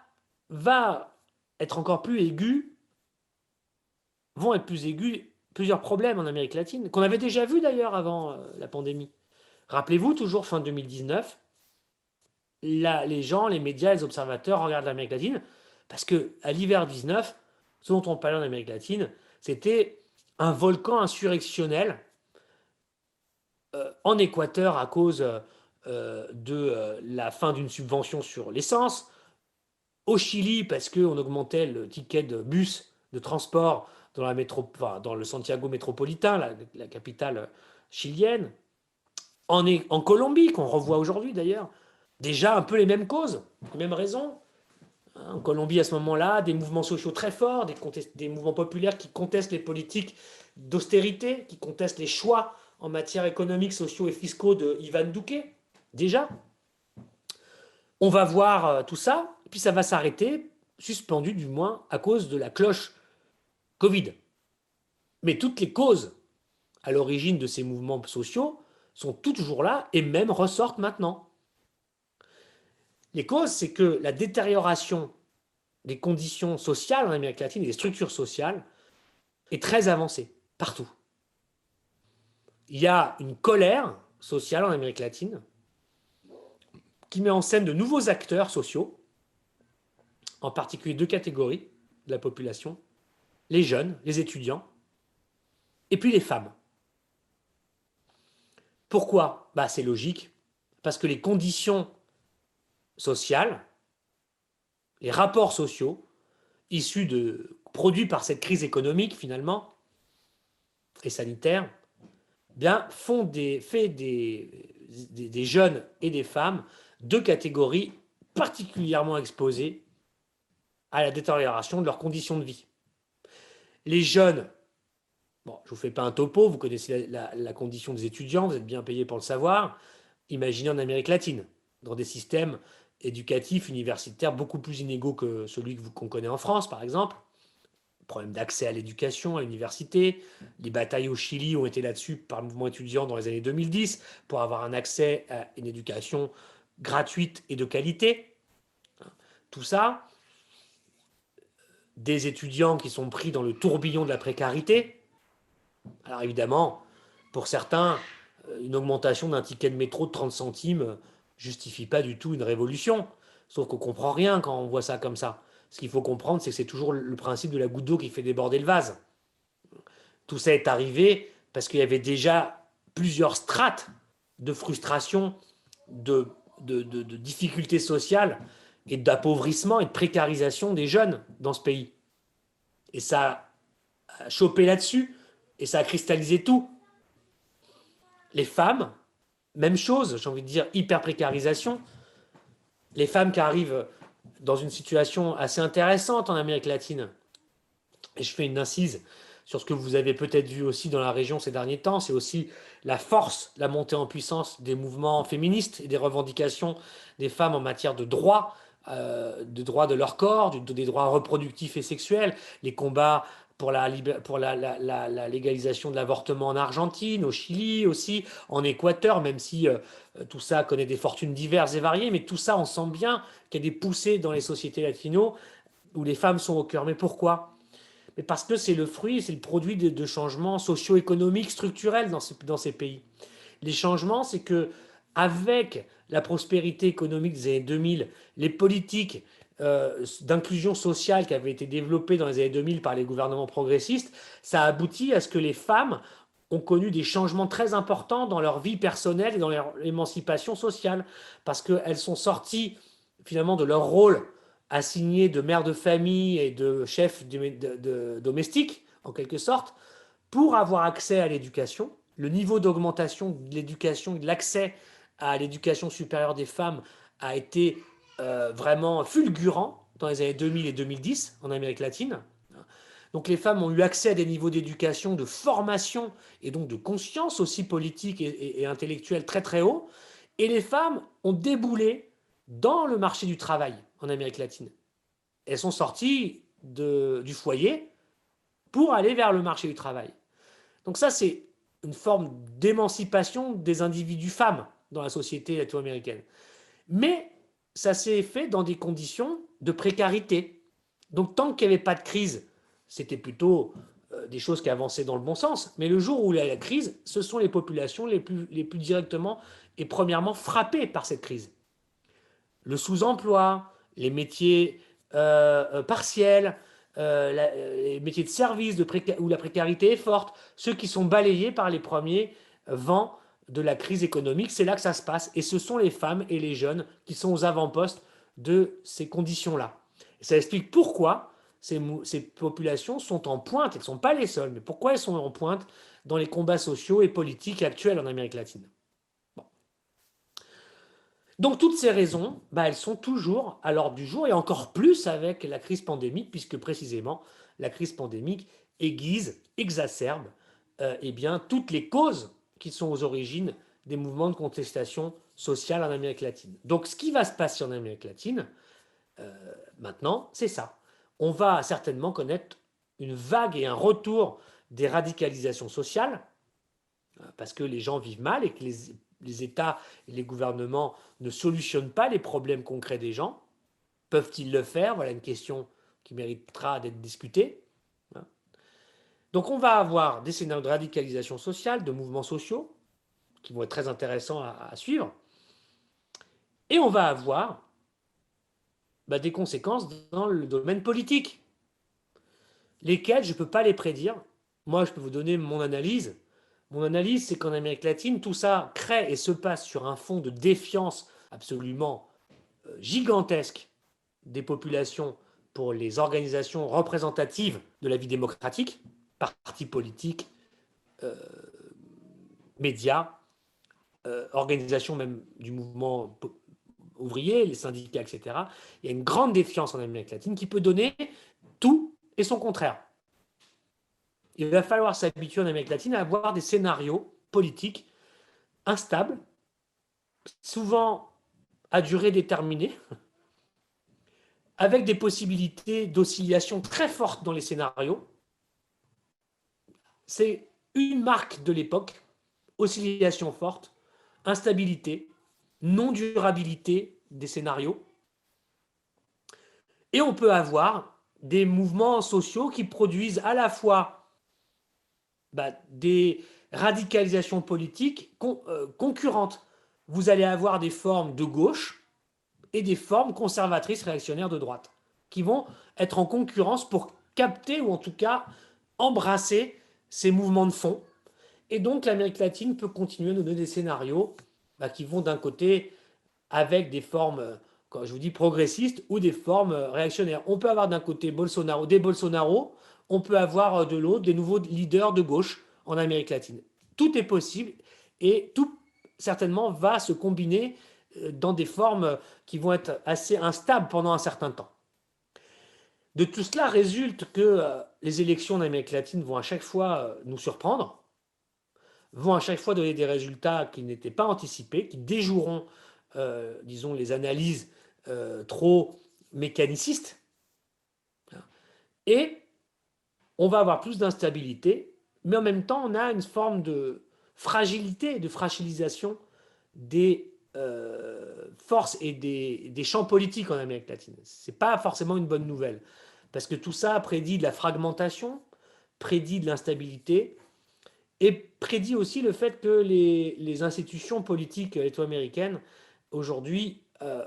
va être encore plus aigu, vont être plus aigus plusieurs problèmes en Amérique latine, qu'on avait déjà vu d'ailleurs avant la pandémie. Rappelez-vous, toujours fin 2019, les gens, les médias, les observateurs regardent l'Amérique latine, parce qu'à l'hiver 19, ce dont on parlait en Amérique latine, c'était un volcan insurrectionnel en Équateur à cause de la fin d'une subvention sur l'essence, au Chili parce qu'on augmentait le ticket de bus de transport dans le Santiago métropolitain, la capitale chilienne, en Colombie, qu'on revoit aujourd'hui d'ailleurs, déjà un peu les mêmes causes, les mêmes raisons. En Colombie, à ce moment-là, des mouvements sociaux très forts, des mouvements populaires qui contestent les politiques d'austérité, qui contestent les choix en matière économique, sociaux et fiscaux de Ivan Duque. Déjà, on va voir tout ça, et puis ça va s'arrêter, suspendu du moins, à cause de la cloche Covid. Mais toutes les causes à l'origine de ces mouvements sociaux sont toujours là et même ressortent maintenant. Les causes, c'est que la détérioration des conditions sociales en Amérique latine et des structures sociales est très avancée, partout. Il y a une colère sociale en Amérique latine qui met en scène de nouveaux acteurs sociaux, en particulier deux catégories de la population, les jeunes, les étudiants, et puis les femmes. Pourquoi? Bah, c'est logique, parce que les conditions sociales, les rapports sociaux, produits par cette crise économique finalement, et sanitaire, bien, fait des jeunes et des femmes deux catégories particulièrement exposées à la détérioration de leurs conditions de vie. Les jeunes, bon, je ne vous fais pas un topo, vous connaissez la condition des étudiants, vous êtes bien payés pour le savoir. Imaginez en Amérique latine, dans des systèmes éducatifs, universitaires beaucoup plus inégaux que celui qu'on connaît en France, par exemple. Problème d'accès à l'éducation, à l'université. Les batailles au Chili ont été là-dessus par le mouvement étudiant dans les années 2010 pour avoir un accès à une éducation gratuite et de qualité. Tout ça, des étudiants qui sont pris dans le tourbillon de la précarité. Alors évidemment, pour certains, une augmentation d'un ticket de métro de 30 centimes justifie pas du tout une révolution. Sauf qu'on comprend rien quand on voit ça comme ça. Ce qu'il faut comprendre, c'est que c'est toujours le principe de la goutte d'eau qui fait déborder le vase. Tout ça est arrivé parce qu'il y avait déjà plusieurs strates de frustration, de difficultés sociales et d'appauvrissement et de précarisation des jeunes dans ce pays. Et ça a chopé là-dessus et ça a cristallisé tout. Les femmes, même chose, j'ai envie de dire hyper précarisation. Les femmes qui arrivent dans une situation assez intéressante en Amérique latine. Et je fais une incise sur ce que vous avez peut-être vu aussi dans la région ces derniers temps, c'est aussi la force, la montée en puissance des mouvements féministes et des revendications des femmes en matière de droits de leur corps, des droits reproductifs et sexuels, les combats pour la légalisation de l'avortement en Argentine, au Chili aussi, en Équateur, même si tout ça connaît des fortunes diverses et variées, mais tout ça, on sent bien qu'il y a des poussées dans les sociétés latino où les femmes sont au cœur. Mais pourquoi? Mais parce que c'est le fruit, c'est le produit de changements socio-économiques structurels dans ces pays. Les changements, c'est que avec la prospérité économique des années 2000, les politiques d'inclusion sociale qui avait été développée dans les années 2000 par les gouvernements progressistes, ça a abouti à ce que les femmes ont connu des changements très importants dans leur vie personnelle et dans leur émancipation sociale, parce qu'elles sont sorties finalement de leur rôle assigné de mère de famille et de chef domestique, en quelque sorte, pour avoir accès à l'éducation. Le niveau d'augmentation de l'éducation et de l'accès à l'éducation supérieure des femmes a été vraiment fulgurant dans les années 2000 et 2010 en Amérique latine. Donc les femmes ont eu accès à des niveaux d'éducation, de formation et donc de conscience aussi politique et intellectuelle très très hauts. Et les femmes ont déboulé dans le marché du travail en Amérique latine. Elles sont sorties du foyer pour aller vers le marché du travail. Donc ça, c'est une forme d'émancipation des individus femmes dans la société latino-américaine. Mais ça s'est fait dans des conditions de précarité. Donc tant qu'il n'y avait pas de crise, c'était plutôt des choses qui avançaient dans le bon sens. Mais le jour où il y a la crise, ce sont les populations les plus directement et premièrement frappées par cette crise. Le sous-emploi, les métiers partiels, les métiers de service où la précarité est forte, ceux qui sont balayés par les premiers vents de la crise économique, c'est là que ça se passe. Et ce sont les femmes et les jeunes qui sont aux avant-postes de ces conditions-là. Et ça explique pourquoi ces populations sont en pointe. Elles ne sont pas les seules, mais pourquoi elles sont en pointe dans les combats sociaux et politiques actuels en Amérique latine. Donc toutes ces raisons, elles sont toujours à l'ordre du jour et encore plus avec la crise pandémique, puisque précisément la crise pandémique aiguise, exacerbe toutes les causes qui sont aux origines des mouvements de contestation sociale en Amérique latine. Donc ce qui va se passer en Amérique latine, maintenant, c'est ça. On va certainement connaître une vague et un retour des radicalisations sociales, parce que les gens vivent mal et que les États et les gouvernements ne solutionnent pas les problèmes concrets des gens. Peuvent-ils le faire? Voilà une question qui méritera d'être discutée. Donc on va avoir des scénarios de radicalisation sociale, de mouvements sociaux, qui vont être très intéressants à suivre. Et on va avoir des conséquences dans le domaine politique, lesquelles je ne peux pas les prédire. Moi, je peux vous donner mon analyse. Mon analyse, c'est qu'en Amérique latine, tout ça crée et se passe sur un fond de défiance absolument gigantesque des populations pour les organisations représentatives de la vie démocratique, partis politiques, médias, organisations même du mouvement ouvrier, les syndicats, etc. Il y a une grande défiance en Amérique latine qui peut donner tout et son contraire. Il va falloir s'habituer en Amérique latine à avoir des scénarios politiques instables, souvent à durée déterminée, avec des possibilités d'oscillation très fortes dans les scénarios. C'est une marque de l'époque, oscillation forte, instabilité, non-durabilité des scénarios. Et on peut avoir des mouvements sociaux qui produisent à la fois des radicalisations politiques concurrentes. Vous allez avoir des formes de gauche et des formes conservatrices réactionnaires de droite qui vont être en concurrence pour capter ou en tout cas embrasser ces mouvements de fond. Et donc l'Amérique latine peut continuer à nous donner des scénarios qui vont d'un côté avec des formes, quand je vous dis progressistes, ou des formes réactionnaires. On peut avoir d'un côté des Bolsonaro, on peut avoir de l'autre des nouveaux leaders de gauche en Amérique latine. Tout est possible et tout certainement va se combiner dans des formes qui vont être assez instables pendant un certain temps. De tout cela résulte que les élections en Amérique latine vont à chaque fois nous surprendre, vont à chaque fois donner des résultats qui n'étaient pas anticipés, qui déjoueront, disons, les analyses trop mécanicistes. Et on va avoir plus d'instabilité, mais en même temps, on a une forme de fragilité, de fragilisation des forces et des champs politiques en Amérique latine. Ce n'est pas forcément une bonne nouvelle, parce que tout ça prédit de la fragmentation, prédit de l'instabilité, et prédit aussi le fait que les institutions politiques latino-américaines, aujourd'hui,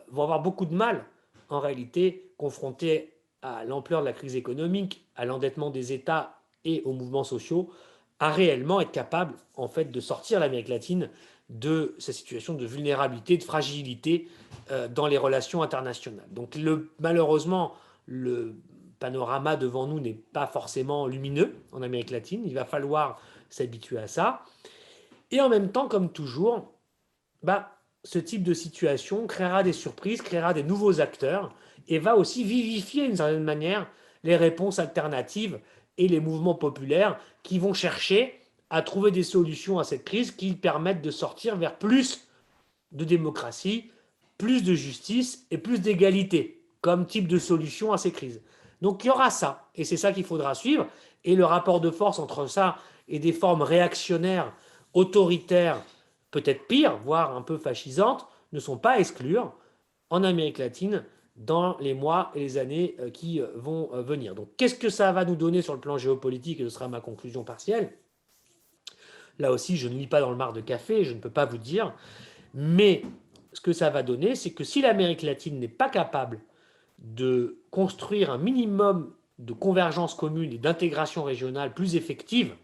vont avoir beaucoup de mal en réalité, confrontée à l'ampleur de la crise économique, à l'endettement des États et aux mouvements sociaux, à réellement être capable, en fait, de sortir l'Amérique latine de sa situation de vulnérabilité, de fragilité dans les relations internationales. Donc, malheureusement, le panorama devant nous n'est pas forcément lumineux en Amérique latine. Il va falloir s'habituer à ça. Et en même temps, comme toujours, ce type de situation créera des surprises, créera des nouveaux acteurs et va aussi vivifier d'une certaine manière les réponses alternatives et les mouvements populaires qui vont chercher à trouver des solutions à cette crise qui permettent de sortir vers plus de démocratie, plus de justice et plus d'égalité comme type de solution à ces crises. Donc il y aura ça, et c'est ça qu'il faudra suivre, et le rapport de force entre ça et des formes réactionnaires, autoritaires, peut-être pires, voire un peu fascisantes, ne sont pas à exclure en Amérique latine dans les mois et les années qui vont venir. Donc qu'est-ce que ça va nous donner sur le plan géopolitique, et ce sera ma conclusion partielle. Là aussi, je ne lis pas dans le mar de café, je ne peux pas vous dire, mais ce que ça va donner, c'est que si l'Amérique latine n'est pas capable de construire un minimum de convergence commune et d'intégration régionale plus effective,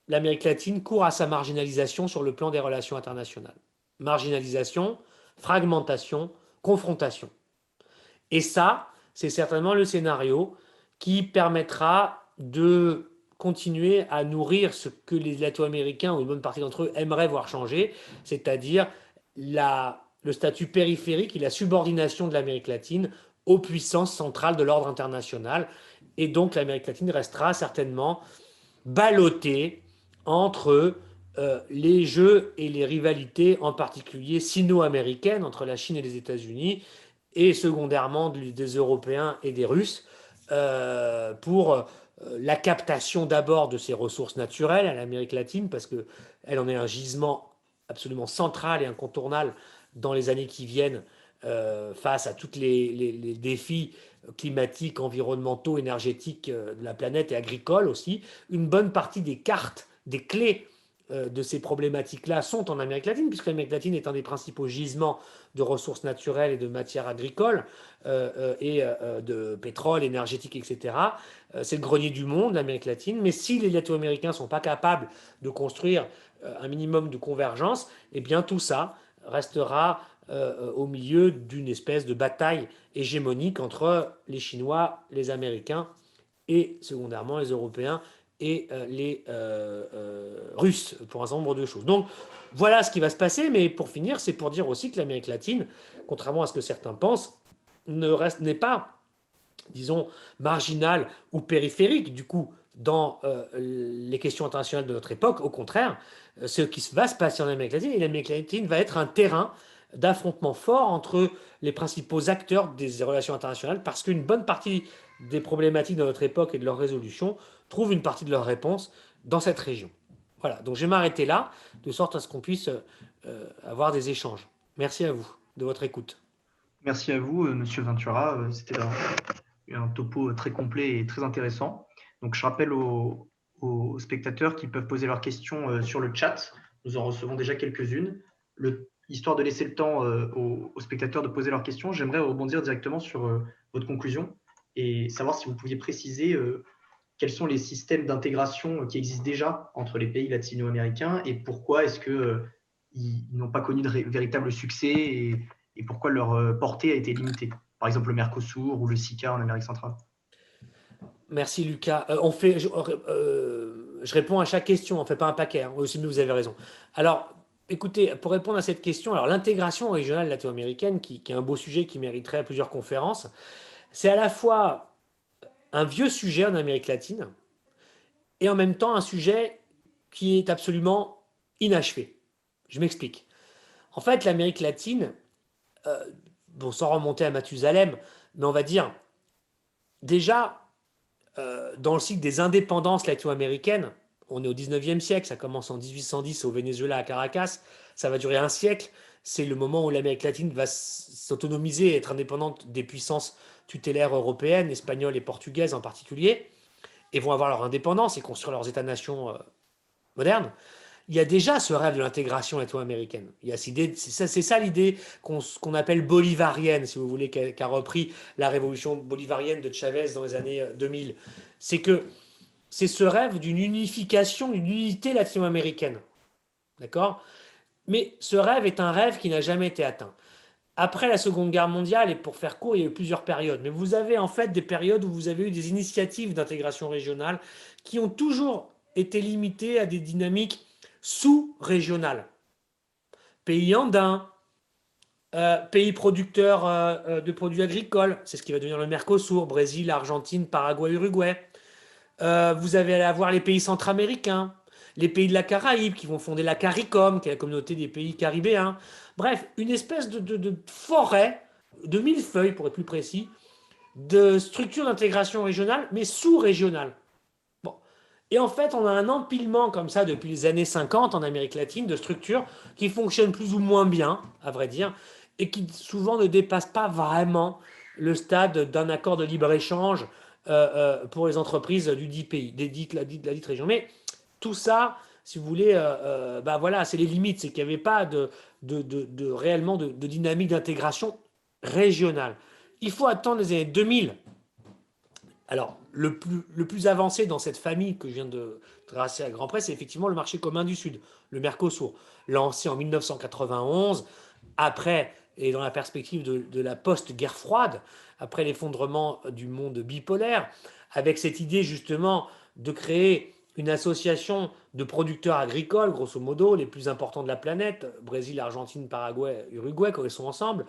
l'Amérique latine court à sa marginalisation sur le plan des relations internationales. Marginalisation, fragmentation, confrontation. Et ça, c'est certainement le scénario qui permettra de continuer à nourrir ce que les Latino-Américains, ou une bonne partie d'entre eux, aimeraient voir changer, c'est-à-dire le statut périphérique et la subordination de l'Amérique latine aux puissances centrales de l'ordre international. Et donc l'Amérique latine restera certainement ballottée entre les jeux et les rivalités, en particulier sino-américaines, entre la Chine et les États-Unis, et secondairement des Européens et des Russes, pour la captation d'abord de ses ressources naturelles à l'Amérique latine, parce qu'elle en est un gisement absolument central et incontournable dans les années qui viennent, face à tous les défis climatiques, environnementaux, énergétiques de la planète et agricoles aussi. Une bonne partie des cartes, des clés de ces problématiques-là sont en Amérique latine, puisque l'Amérique latine est un des principaux gisements de ressources naturelles et de matières agricoles, et de pétrole, énergétique, etc. C'est le grenier du monde, l'Amérique latine. Mais si les Latino-Américains ne sont pas capables de construire un minimum de convergence, eh bien tout ça restera au milieu d'une espèce de bataille hégémonique entre les Chinois, les Américains et secondairement les Européens et les Russes, pour un certain nombre de choses. Donc voilà ce qui va se passer, mais pour finir, c'est pour dire aussi que l'Amérique latine, contrairement à ce que certains pensent, n'est pas, disons, marginale ou périphérique, du coup, dans les questions internationales de notre époque. Au contraire, ce qui va se passer en Amérique latine, et l'Amérique latine va être un terrain d'affrontement fort entre les principaux acteurs des relations internationales, parce qu'une bonne partie des problématiques de notre époque et de leur résolution trouvent une partie de leur réponse dans cette région. Voilà, donc je vais m'arrêter là, de sorte à ce qu'on puisse avoir des échanges. Merci à vous de votre écoute. Merci à vous, Monsieur Ventura. C'était un topo très complet et très intéressant. Donc, je rappelle aux spectateurs qu'ils peuvent poser leurs questions sur le chat. Nous en recevons déjà quelques-unes. Histoire de laisser le temps aux spectateurs de poser leurs questions, j'aimerais rebondir directement sur votre conclusion et savoir si vous pouviez préciser quels sont les systèmes d'intégration qui existent déjà entre les pays latino-américains et pourquoi est-ce qu'ils n'ont pas connu de véritable succès et pourquoi leur portée a été limitée. Par exemple, le Mercosur ou le SICA en Amérique centrale. Merci Lucas. Je réponds à chaque question, on ne fait pas un paquet, hein. Aussi, vous avez raison. Alors, écoutez, pour répondre à cette question, alors l'intégration régionale latino-américaine, qui est un beau sujet qui mériterait plusieurs conférences, c'est à la fois un vieux sujet en Amérique latine et en même temps un sujet qui est absolument inachevé. Je m'explique. En fait, l'Amérique latine, bon, sans remonter à Mathusalem, mais on va dire, déjà, dans le cycle des indépendances latino-américaines, on est au 19e siècle, ça commence en 1810 au Venezuela à Caracas, ça va durer un siècle, c'est le moment où l'Amérique latine va s'autonomiser et être indépendante des puissances tutélaires européennes, espagnoles et portugaises en particulier, et vont avoir leur indépendance et construire leurs États-nations modernes. il y a déjà ce rêve de l'intégration latino-américaine. C'est ça l'idée qu'on appelle bolivarienne, si vous voulez, qu'a repris la révolution bolivarienne de Chavez dans les années 2000. C'est que c'est ce rêve d'une unification, d'une unité latino-américaine. D'accord? Mais ce rêve est un rêve qui n'a jamais été atteint. Après la Seconde Guerre mondiale, et pour faire court, il y a eu plusieurs périodes. Mais vous avez en fait des périodes où vous avez eu des initiatives d'intégration régionale qui ont toujours été limitées à des dynamiques sous-régionales. Pays andins, pays producteurs de produits agricoles, c'est ce qui va devenir le Mercosur, Brésil, Argentine, Paraguay, Uruguay. Vous allez avoir les pays centra-américains, les pays de la Caraïbe qui vont fonder la CARICOM, qui est la communauté des pays caribéens. Bref, une espèce de forêt, de millefeuilles pour être plus précis, de structures d'intégration régionale, mais sous-régionale. Bon. Et en fait, on a un empilement comme ça depuis les années 50 en Amérique latine de structures qui fonctionnent plus ou moins bien, à vrai dire, et qui souvent ne dépassent pas vraiment le stade d'un accord de libre-échange pour les entreprises du dit pays, la dite région. Mais tout ça, si vous voulez, bah voilà, c'est les limites. C'est qu'il n'y avait pas réellement de dynamique d'intégration régionale. Il faut attendre les années 2000. Alors, le plus avancé dans cette famille que je viens de tracer à grand près, c'est effectivement le marché commun du Sud, le Mercosur, lancé en 1991, après, et dans la perspective de la post-guerre froide, après l'effondrement du monde bipolaire, avec cette idée justement de créer une association de producteurs agricoles, grosso modo, les plus importants de la planète, Brésil, Argentine, Paraguay, Uruguay, quand ils sont ensemble,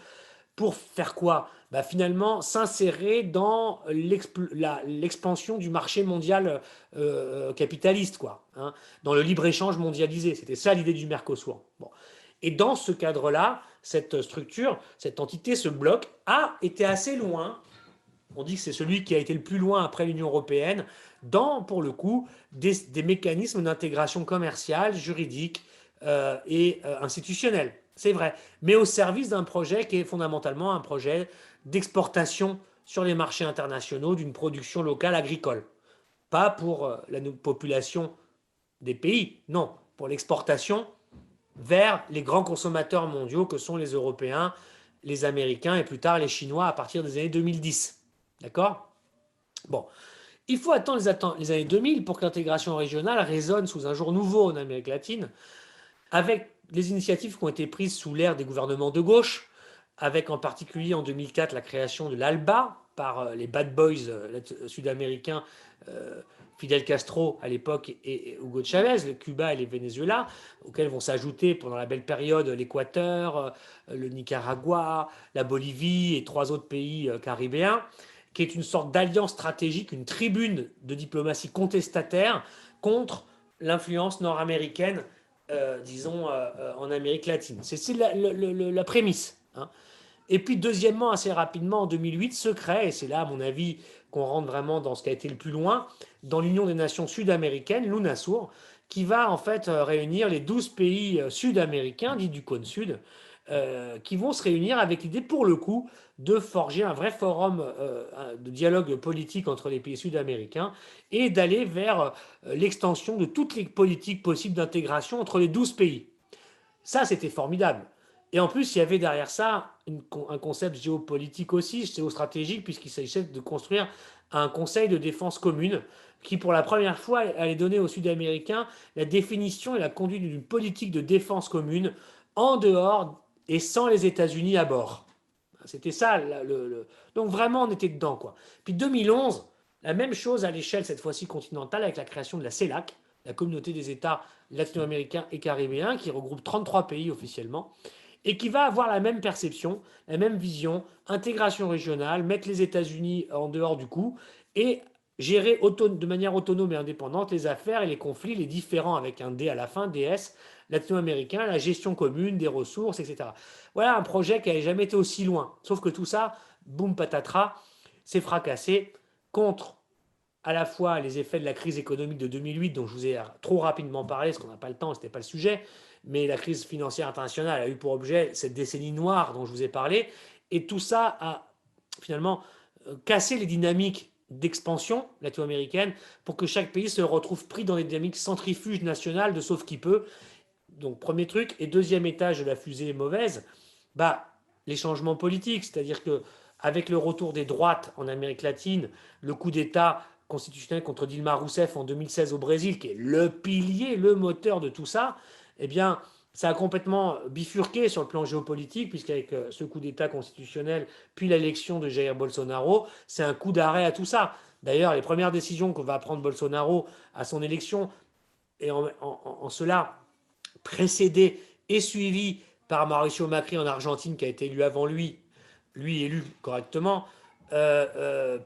pour faire quoi? Bah finalement, s'insérer dans l'expansion du marché mondial capitaliste, quoi, hein, dans le libre-échange mondialisé. C'était ça l'idée du Mercosur. Bon. Et dans ce cadre-là, cette structure, cette entité, ce bloc, a été assez loin. On dit que c'est celui qui a été le plus loin après l'Union européenne, dans, pour le coup, des mécanismes d'intégration commerciale, juridique et institutionnelle. C'est vrai, mais au service d'un projet qui est fondamentalement un projet d'exportation sur les marchés internationaux d'une production locale agricole. Pas pour la population des pays, non, pour l'exportation vers les grands consommateurs mondiaux que sont les Européens, les Américains et plus tard les Chinois à partir des années 2010. D'accord? Bon, il faut attendre les années 2000 pour que l'intégration régionale résonne sous un jour nouveau en Amérique latine, avec les initiatives qui ont été prises sous l'ère des gouvernements de gauche, avec en particulier en 2004 la création de l'ALBA par les bad boys sud-américains, Fidel Castro à l'époque et Hugo Chavez, le Cuba et les Venezuela, auxquels vont s'ajouter pendant la belle période l'Équateur, le Nicaragua, la Bolivie et 3 autres pays caribéens, qui est une sorte d'alliance stratégique, une tribune de diplomatie contestataire contre l'influence nord-américaine, disons, en Amérique latine. C'est la prémisse. Hein. Et puis, deuxièmement, assez rapidement, en 2008, se crée, et c'est là, à mon avis, qu'on rentre vraiment dans ce qui a été le plus loin, dans l'Union des Nations Sud-Américaines, l'UNASUR, qui va en fait réunir les 12 pays sud-américains, dits du cône sud, qui vont se réunir avec l'idée, pour le coup, de forger un vrai forum de dialogue politique entre les pays sud-américains et d'aller vers l'extension de toutes les politiques possibles d'intégration entre les 12 pays. Ça, c'était formidable. Et en plus, il y avait derrière ça un concept géopolitique aussi, géostratégique, puisqu'il s'agissait de construire un conseil de défense commune qui, pour la première fois, allait donner aux Sud-Américains la définition et la conduite d'une politique de défense commune en dehors et sans les États-Unis à bord. C'était ça. Donc vraiment, on était dedans, quoi. Puis 2011, la même chose à l'échelle, cette fois-ci continentale, avec la création de la CELAC, la communauté des États latino-américains et caribéens, qui regroupe 33 pays officiellement, et qui va avoir la même perception, la même vision, intégration régionale, mettre les États-Unis en dehors du coup, et gérer de manière autonome et indépendante les affaires et les conflits, les différents avec un D à la fin, DS, latino-américain, la gestion commune des ressources, etc. Voilà un projet qui n'avait jamais été aussi loin. Sauf que tout ça, boum patatras, s'est fracassé contre à la fois les effets de la crise économique de 2008, dont je vous ai trop rapidement parlé, parce qu'on n'a pas le temps, ce n'était pas le sujet, mais la crise financière internationale a eu pour objet cette décennie noire dont je vous ai parlé, et tout ça a finalement cassé les dynamiques d'expansion latino-américaine pour que chaque pays se retrouve pris dans des dynamiques centrifuges nationales de sauf qui peut. Donc, premier truc. Et deuxième étage de la fusée mauvaise, les changements politiques. C'est-à-dire que avec le retour des droites en Amérique latine, le coup d'État constitutionnel contre Dilma Rousseff en 2016 au Brésil, qui est le pilier, le moteur de tout ça, eh bien, ça a complètement bifurqué sur le plan géopolitique, puisqu'avec ce coup d'État constitutionnel, puis l'élection de Jair Bolsonaro, c'est un coup d'arrêt à tout ça. D'ailleurs, les premières décisions que va prendre Bolsonaro à son élection, et en cela précédé et suivi par Mauricio Macri en Argentine, qui a été élu avant lui élu correctement,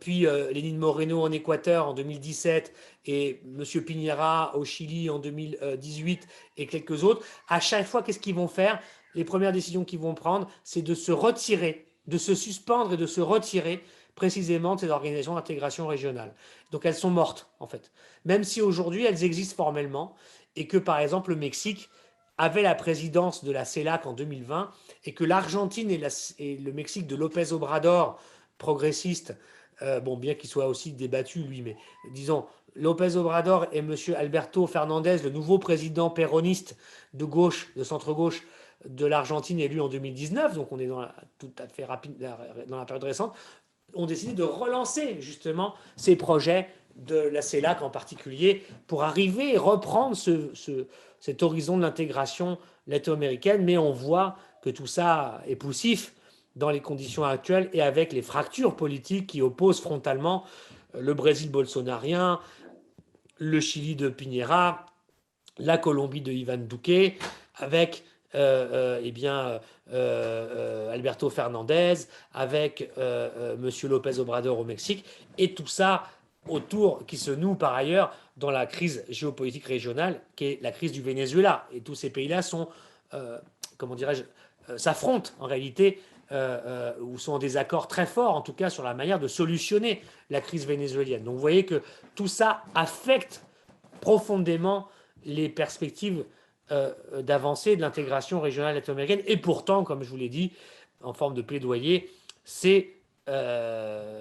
puis Lénine Moreno en Équateur en 2017 et M. Piñera au Chili en 2018 et quelques autres, à chaque fois, qu'est-ce qu'ils vont faire? Les premières décisions qu'ils vont prendre, c'est de se retirer, de se suspendre et de se retirer précisément de ces organisations d'intégration régionale. Donc elles sont mortes, en fait. Même si aujourd'hui, elles existent formellement et que, par exemple, le Mexique avait la présidence de la CELAC en 2020 et que l'Argentine et le Mexique de López Obrador, progressiste, bien qu'il soit aussi débattu lui, mais disons, López Obrador et M. Alberto Fernandez, le nouveau président péroniste de gauche, de centre-gauche de l'Argentine, élu en 2019, donc on est tout à fait rapide dans la période récente, ont décidé de relancer justement ces projets de la CELAC en particulier pour arriver et reprendre cet horizon de l'intégration latino-américaine, mais on voit que tout ça est poussif dans les conditions actuelles et avec les fractures politiques qui opposent frontalement le Brésil bolsonarien, le Chili de Piñera, la Colombie de Iván Duque, avec Alberto Fernandez, avec M. López Obrador au Mexique, et tout ça autour, qui se noue par ailleurs dans la crise géopolitique régionale, qui est la crise du Venezuela. Et tous ces pays-là sont, s'affrontent en réalité, ou sont en désaccord très fort, en tout cas, sur la manière de solutionner la crise vénézuélienne. Donc vous voyez que tout ça affecte profondément les perspectives d'avancée de l'intégration régionale latino-américaine. Et pourtant, comme je vous l'ai dit, en forme de plaidoyer, c'est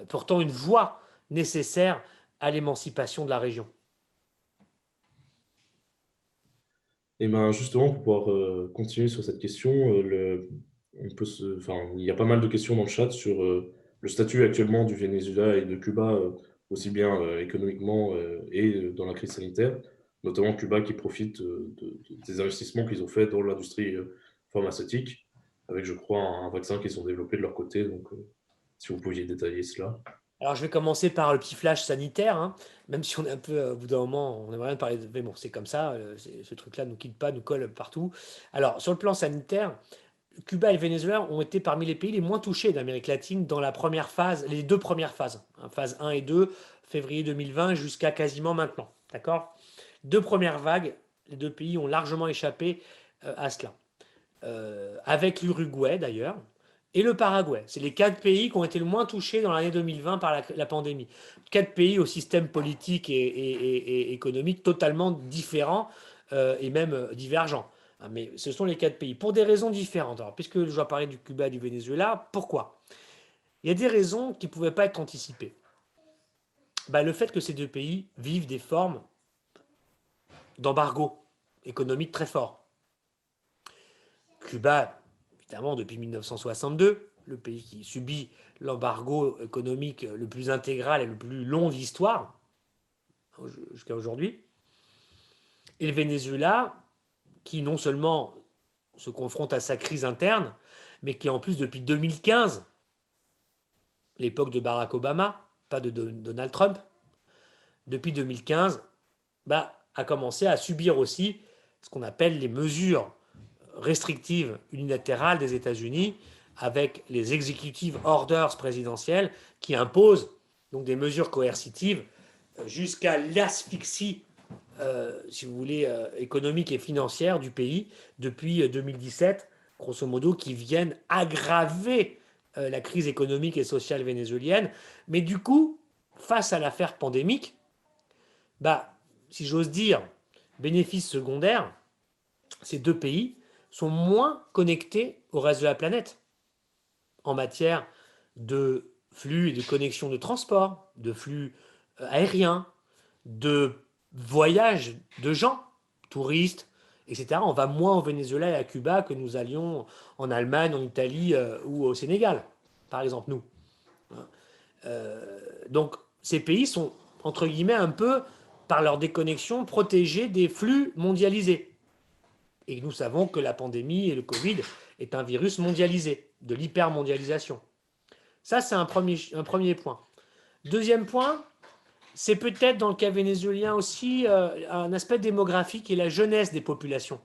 pourtant une voie nécessaire à l'émancipation de la région. Et ben justement, pour pouvoir continuer sur cette question, il y a pas mal de questions dans le chat sur le statut actuellement du Venezuela et de Cuba, aussi bien économiquement et dans la crise sanitaire, notamment Cuba qui profite des investissements qu'ils ont fait dans l'industrie pharmaceutique, avec, je crois, un vaccin qu'ils ont développé de leur côté. Donc, si vous pouviez détailler cela. Alors, je vais commencer par le petit flash sanitaire, hein, même si on est un peu, au bout d'un moment, on aimerait bien parler mais bon, c'est comme ça, ce truc-là ne nous quitte pas, nous colle partout. Alors, sur le plan sanitaire, Cuba et le Venezuela ont été parmi les pays les moins touchés d'Amérique latine dans la première phase, les deux premières phases, hein, phase 1 et 2, février 2020 jusqu'à quasiment maintenant. D'accord? Deux premières vagues, les deux pays ont largement échappé à cela. Avec l'Uruguay d'ailleurs, et le Paraguay. C'est les 4 pays qui ont été le moins touchés dans l'année 2020 par la pandémie. 4 pays au système politique et économique totalement différents et même divergents. Mais ce sont les 4 pays, pour des raisons différentes. Alors, puisque je dois parler du Cuba et du Venezuela, pourquoi? Il y a des raisons qui ne pouvaient pas être anticipées. Le fait que ces deux pays vivent des formes d'embargo économique très fort. Cuba, évidemment, depuis 1962, le pays qui subit l'embargo économique le plus intégral et le plus long de l'histoire, jusqu'à aujourd'hui. Et le Venezuela, qui non seulement se confronte à sa crise interne, mais qui en plus, depuis 2015, l'époque de Barack Obama, pas de Donald Trump, depuis 2015, a commencé à subir aussi ce qu'on appelle les mesures restrictives unilatérales des États-Unis, avec les executive orders présidentielles qui imposent donc des mesures coercitives jusqu'à l'asphyxie, si vous voulez, économique et financière du pays depuis 2017, grosso modo, qui viennent aggraver la crise économique et sociale vénézuélienne. Mais du coup, face à l'affaire pandémique, si j'ose dire, bénéfice secondaire, ces deux pays sont moins connectés au reste de la planète en matière de flux et de connexions de transport, de flux aériens, de voyages de gens, touristes, etc. On va moins au Venezuela et à Cuba que nous allions en Allemagne, en Italie ou au Sénégal, par exemple, nous. Donc, ces pays sont, entre guillemets, un peu, par leur déconnexion, protégés des flux mondialisés. Et nous savons que la pandémie et le Covid est un virus mondialisé, de l'hypermondialisation. Ça, c'est un premier point. Deuxième point, c'est peut-être dans le cas vénézuélien aussi un aspect démographique et la jeunesse des populations,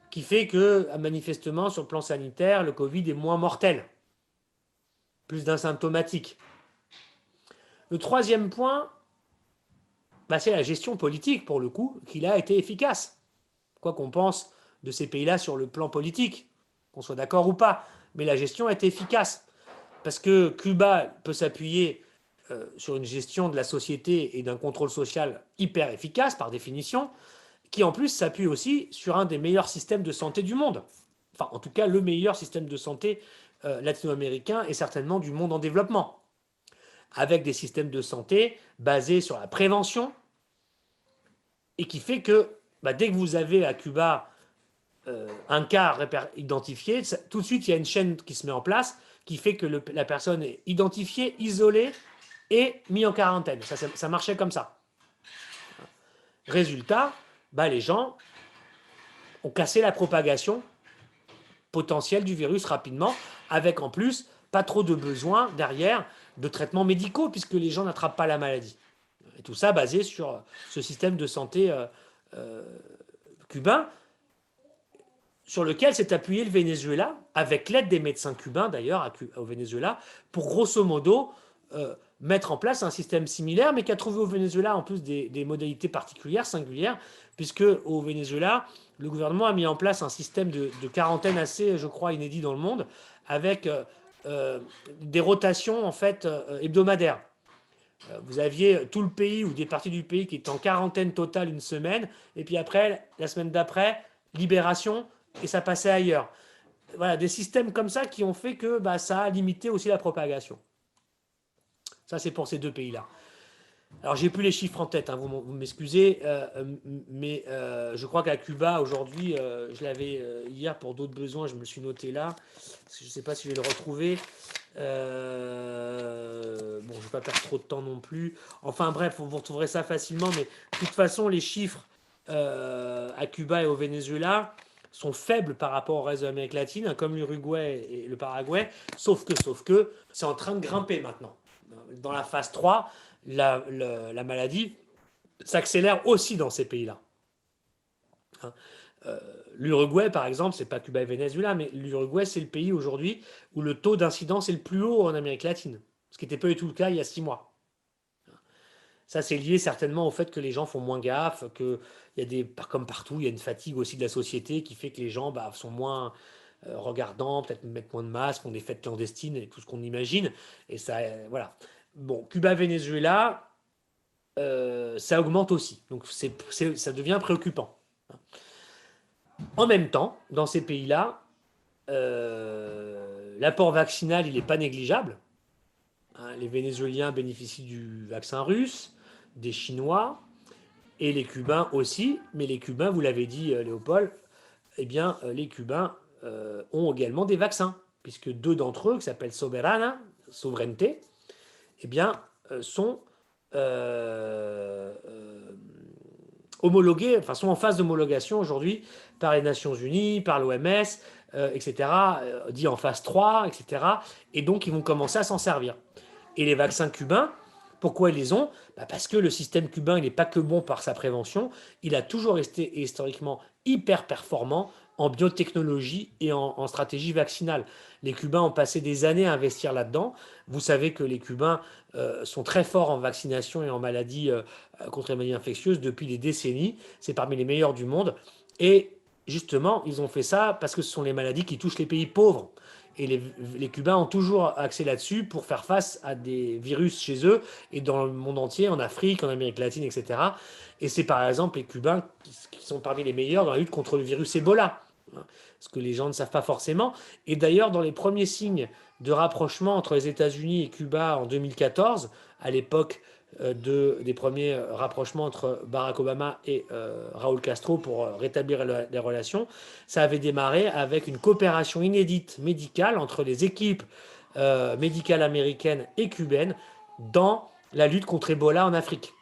qui fait que, manifestement, sur le plan sanitaire, le Covid est moins mortel, plus d'asymptomatique. Le troisième point, c'est la gestion politique, pour le coup, qui a été efficace. Quoi qu'on pense de ces pays-là sur le plan politique, qu'on soit d'accord ou pas, mais la gestion a été efficace. Parce que Cuba peut s'appuyer sur une gestion de la société et d'un contrôle social hyper efficace, par définition, qui en plus s'appuie aussi sur un des meilleurs systèmes de santé du monde. Enfin, en tout cas, le meilleur système de santé latino-américain et certainement du monde en développement. Avec des systèmes de santé basés sur la prévention et qui fait que dès que vous avez à Cuba un cas identifié, tout de suite il y a une chaîne qui se met en place qui fait que la personne est identifiée, isolée et mise en quarantaine. Ça marchait comme ça. Résultat, les gens ont cassé la propagation potentielle du virus rapidement, avec en plus pas trop de besoin derrière de traitements médicaux, puisque les gens n'attrapent pas la maladie. Et tout ça basé sur ce système de santé cubain, sur lequel s'est appuyé le Venezuela, avec l'aide des médecins cubains d'ailleurs au Venezuela, pour grosso modo mettre en place un système similaire, mais qui a trouvé au Venezuela en plus des modalités particulières, singulières, puisque au Venezuela, le gouvernement a mis en place un système de quarantaine assez, je crois, inédit dans le monde, avec des rotations en fait hebdomadaires. Vous aviez tout le pays ou des parties du pays qui étaient en quarantaine totale une semaine, et puis après, la semaine d'après, libération, et ça passait ailleurs. Voilà, des systèmes comme ça qui ont fait que ça a limité aussi la propagation. Ça, c'est pour ces deux pays-là. Alors, j'ai plus les chiffres en tête, vous m'excusez, mais je crois qu'à Cuba, aujourd'hui, je l'avais hier pour d'autres besoins, je me suis noté là, parce que je ne sais pas si je vais le retrouver. Je ne vais pas perdre trop de temps non plus. Enfin bref, vous retrouverez ça facilement, mais de toute façon, les chiffres à Cuba et au Venezuela sont faibles par rapport au reste de l'Amérique latine, comme l'Uruguay et le Paraguay, sauf que c'est en train de grimper maintenant. Dans la phase 3, la maladie s'accélère aussi dans ces pays-là. L'Uruguay, par exemple, c'est pas Cuba et Venezuela, mais l'Uruguay, c'est le pays aujourd'hui où le taux d'incidence est le plus haut en Amérique latine, ce qui n'était pas du tout le cas il y a 6 mois. Ça, c'est lié certainement au fait que les gens font moins gaffe, qu'il y a comme partout, il y a une fatigue aussi de la société qui fait que les gens sont moins regardants, peut-être mettent moins de masques, font des fêtes clandestines et tout ce qu'on imagine. Et ça, voilà. Bon, Cuba-Venezuela, ça augmente aussi. Donc, ça devient préoccupant. En même temps, dans ces pays-là, l'apport vaccinal, il n'est pas négligeable. Les Vénézuéliens bénéficient du vaccin russe, des Chinois, et les Cubains aussi. Mais les Cubains, vous l'avez dit, Léopold, les Cubains ont également des vaccins, puisque 2 d'entre eux, qui s'appellent Soberana, Souveraineté, sont homologués, sont en phase d'homologation aujourd'hui par les Nations Unies, par l'OMS, etc., dit en phase 3, etc. Et donc, ils vont commencer à s'en servir. Et les vaccins cubains, pourquoi ils les ont ? Parce que le système cubain, il n'est pas que bon par sa prévention, il a toujours été historiquement hyper performant en biotechnologie et en stratégie vaccinale. Les Cubains ont passé des années à investir là-dedans. Vous savez que les Cubains sont très forts en vaccination et en maladies contre les maladies infectieuses depuis des décennies. C'est parmi les meilleurs du monde. Et justement, ils ont fait ça parce que ce sont les maladies qui touchent les pays pauvres. Et les Cubains ont toujours axé là-dessus pour faire face à des virus chez eux et dans le monde entier, en Afrique, en Amérique latine, etc. Et c'est par exemple les Cubains qui sont parmi les meilleurs dans la lutte contre le virus Ebola, hein, ce que les gens ne savent pas forcément. Et d'ailleurs, dans les premiers signes de rapprochement entre les États-Unis et Cuba en 2014, à l'époque des premiers rapprochements entre Barack Obama et Raúl Castro pour rétablir les relations, ça avait démarré avec une coopération inédite médicale entre les équipes médicales américaines et cubaines dans la lutte contre Ebola en Afrique.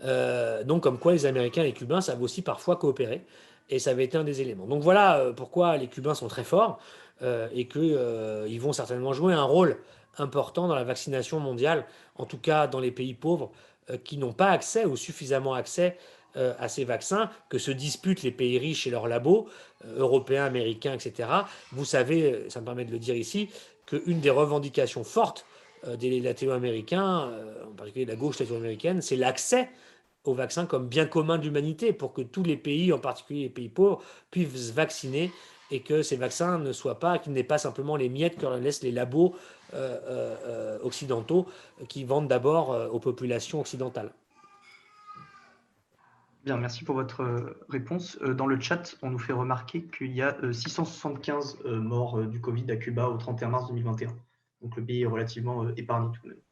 Donc, comme quoi les Américains et les Cubains savent aussi parfois coopérer. Et ça avait été un des éléments. Donc voilà pourquoi les Cubains sont très forts et qu'ils vont certainement jouer un rôle important dans la vaccination mondiale, en tout cas dans les pays pauvres qui n'ont pas accès ou suffisamment accès à ces vaccins, que se disputent les pays riches et leurs labos, européens, américains, etc. Vous savez, ça me permet de le dire ici, qu'une des revendications fortes des latino-américains, en particulier de la gauche latino-américaine, c'est l'accès au vaccin comme bien commun de l'humanité pour que tous les pays, en particulier les pays pauvres, puissent se vacciner et que ces vaccins ne soient pas, qu'ils n'aient pas simplement les miettes que laissent les labos occidentaux qui vendent d'abord aux populations occidentales. Bien, merci pour votre réponse. Dans le chat, on nous fait remarquer qu'il y a 675 morts du Covid à Cuba au 31 mars 2021. Donc le pays est relativement épargné tout de même.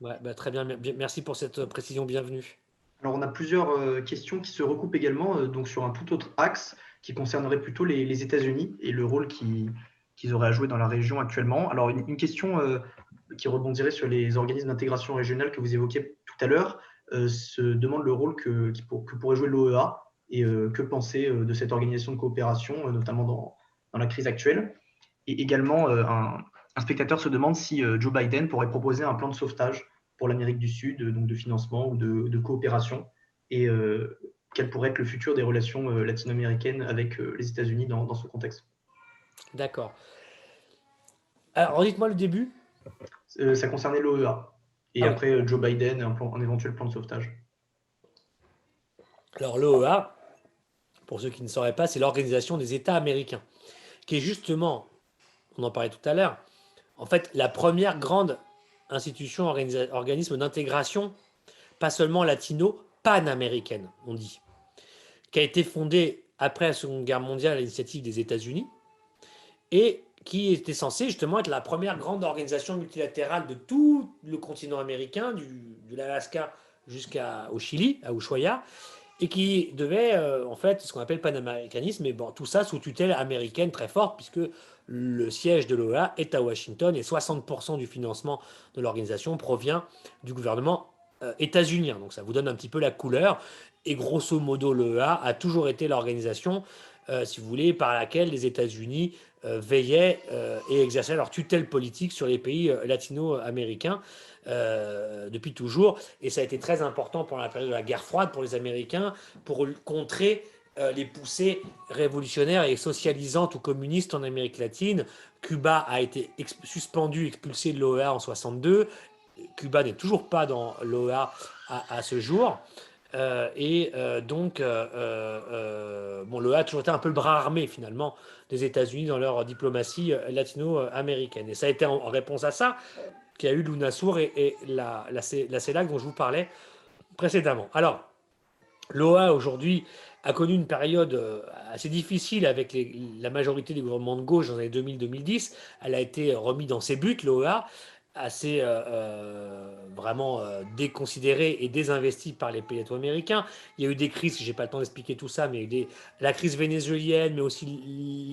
Ouais, bah, très bien, merci pour cette précision, bienvenue. Alors, on a plusieurs questions qui se recoupent également donc sur un tout autre axe qui concernerait plutôt les États-Unis et le rôle qu'ils auraient à jouer dans la région actuellement. Alors, une question qui rebondirait sur les organismes d'intégration régionale que vous évoquiez tout à l'heure se demande le rôle que pourrait jouer l'OEA et que penser de cette organisation de coopération, notamment dans la crise actuelle. Et également, un spectateur se demande si Joe Biden pourrait proposer un plan de sauvetage pour l'Amérique du Sud, donc de financement ou de coopération, et quel pourrait être le futur des relations latino-américaines avec les États-Unis dans ce contexte. D'accord. Alors, dites-moi le début. Ça concernait l'OEA. Et après, Joe Biden et un éventuel plan de sauvetage. Alors, l'OEA, pour ceux qui ne sauraient pas, c'est l'Organisation des États américains, qui est justement, on en parlait tout à l'heure, en fait, la première grande institution, organisme d'intégration, pas seulement latino, panaméricaine, on dit, qui a été fondée après la Seconde Guerre mondiale à l'initiative des États-Unis et qui était censée justement être la première grande organisation multilatérale de tout le continent américain, de l'Alaska jusqu'au Chili, à Ushuaia, et qui devait, en fait, ce qu'on appelle panaméricanisme, mais bon, tout ça sous tutelle américaine très forte, puisque le siège de l'OEA est à Washington et 60% du financement de l'organisation provient du gouvernement états-unien. Donc ça vous donne un petit peu la couleur. Et grosso modo, l'OEA a toujours été l'organisation, si vous voulez, par laquelle les États-Unis veillaient et exerçaient leur tutelle politique sur les pays latino-américains depuis toujours. Et ça a été très important pendant la période de la guerre froide pour les Américains, pour contrer les poussées révolutionnaires et socialisantes ou communistes en Amérique latine. Cuba a été suspendu, expulsé de l'OEA en 62. Cuba n'est toujours pas dans l'OEA à ce jour. Donc, l'OEA a toujours été un peu le bras armé finalement des États-Unis dans leur diplomatie latino-américaine. Et ça a été en réponse à ça qu'il y a eu l'UNASUR et la CELAC dont je vous parlais précédemment. Alors, l'OEA aujourd'hui a connu une période assez difficile avec la majorité des gouvernements de gauche dans les années 2000-2010. Elle a été remise dans ses buts, l'OEA, assez vraiment déconsidérée et désinvestie par les pays latino-américains. Il y a eu des crises, je n'ai pas le temps d'expliquer tout ça, mais il y a eu la crise vénézuélienne, mais aussi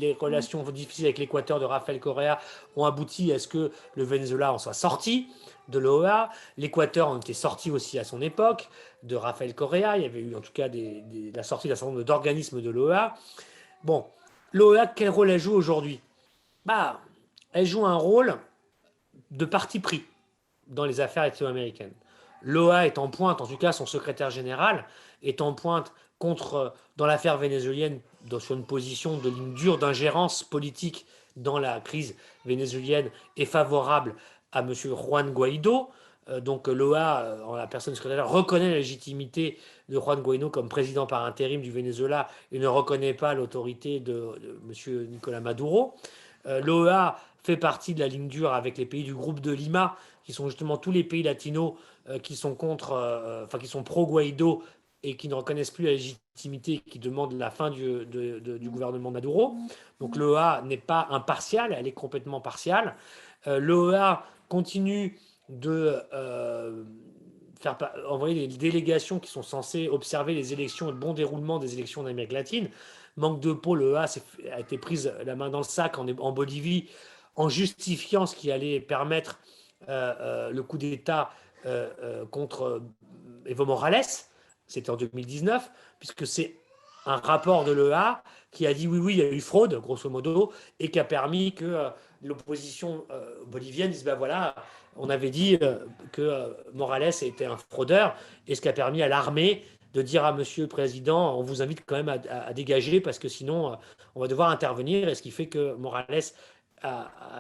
les relations difficiles avec l'Équateur de Rafael Correa ont abouti à ce que le Venezuela en soit sorti de l'OEA. L'Équateur en était sorti aussi à son époque de Rafael Correa. Il y avait eu en tout cas la sortie d'un certain nombre d'organismes de l'OEA. Bon, l'OEA, quel rôle elle joue aujourd'hui? Elle joue un rôle de parti pris dans les affaires latino-américaines. L'OEA est en pointe, en tout cas son secrétaire général est en pointe dans l'affaire vénézuélienne sur une position de ligne dure d'ingérence politique dans la crise vénézuélienne et favorable à M. Juan Guaido. Donc l'OEA, en la personne secrétaire, reconnaît la légitimité de Juan Guaido comme président par intérim du Venezuela et ne reconnaît pas l'autorité de M. Nicolás Maduro. L'OEA fait partie de la ligne dure avec les pays du groupe de Lima, qui sont justement tous les pays latinos qui sont qui sont pro-Guaido et qui ne reconnaissent plus la légitimité, qui demandent la fin du gouvernement Maduro. Donc l'OEA n'est pas impartiale, elle est complètement partiale. L'OEA continue de envoyer des délégations qui sont censées observer les élections et le bon déroulement des élections en Amérique latine. Manque de peau, l'OEA a été prise la main dans le sac en Bolivie en justifiant ce qui allait permettre le coup d'État contre Evo Morales. C'était en 2019, puisque c'est un rapport de l'OEA qui a dit oui, il y a eu fraude, grosso modo, et qui a permis que l'opposition bolivienne dise ben voilà, on avait dit que Morales était un fraudeur, et ce qui a permis à l'armée de dire à Monsieur le Président, on vous invite quand même à dégager parce que sinon on va devoir intervenir, et ce qui fait que Morales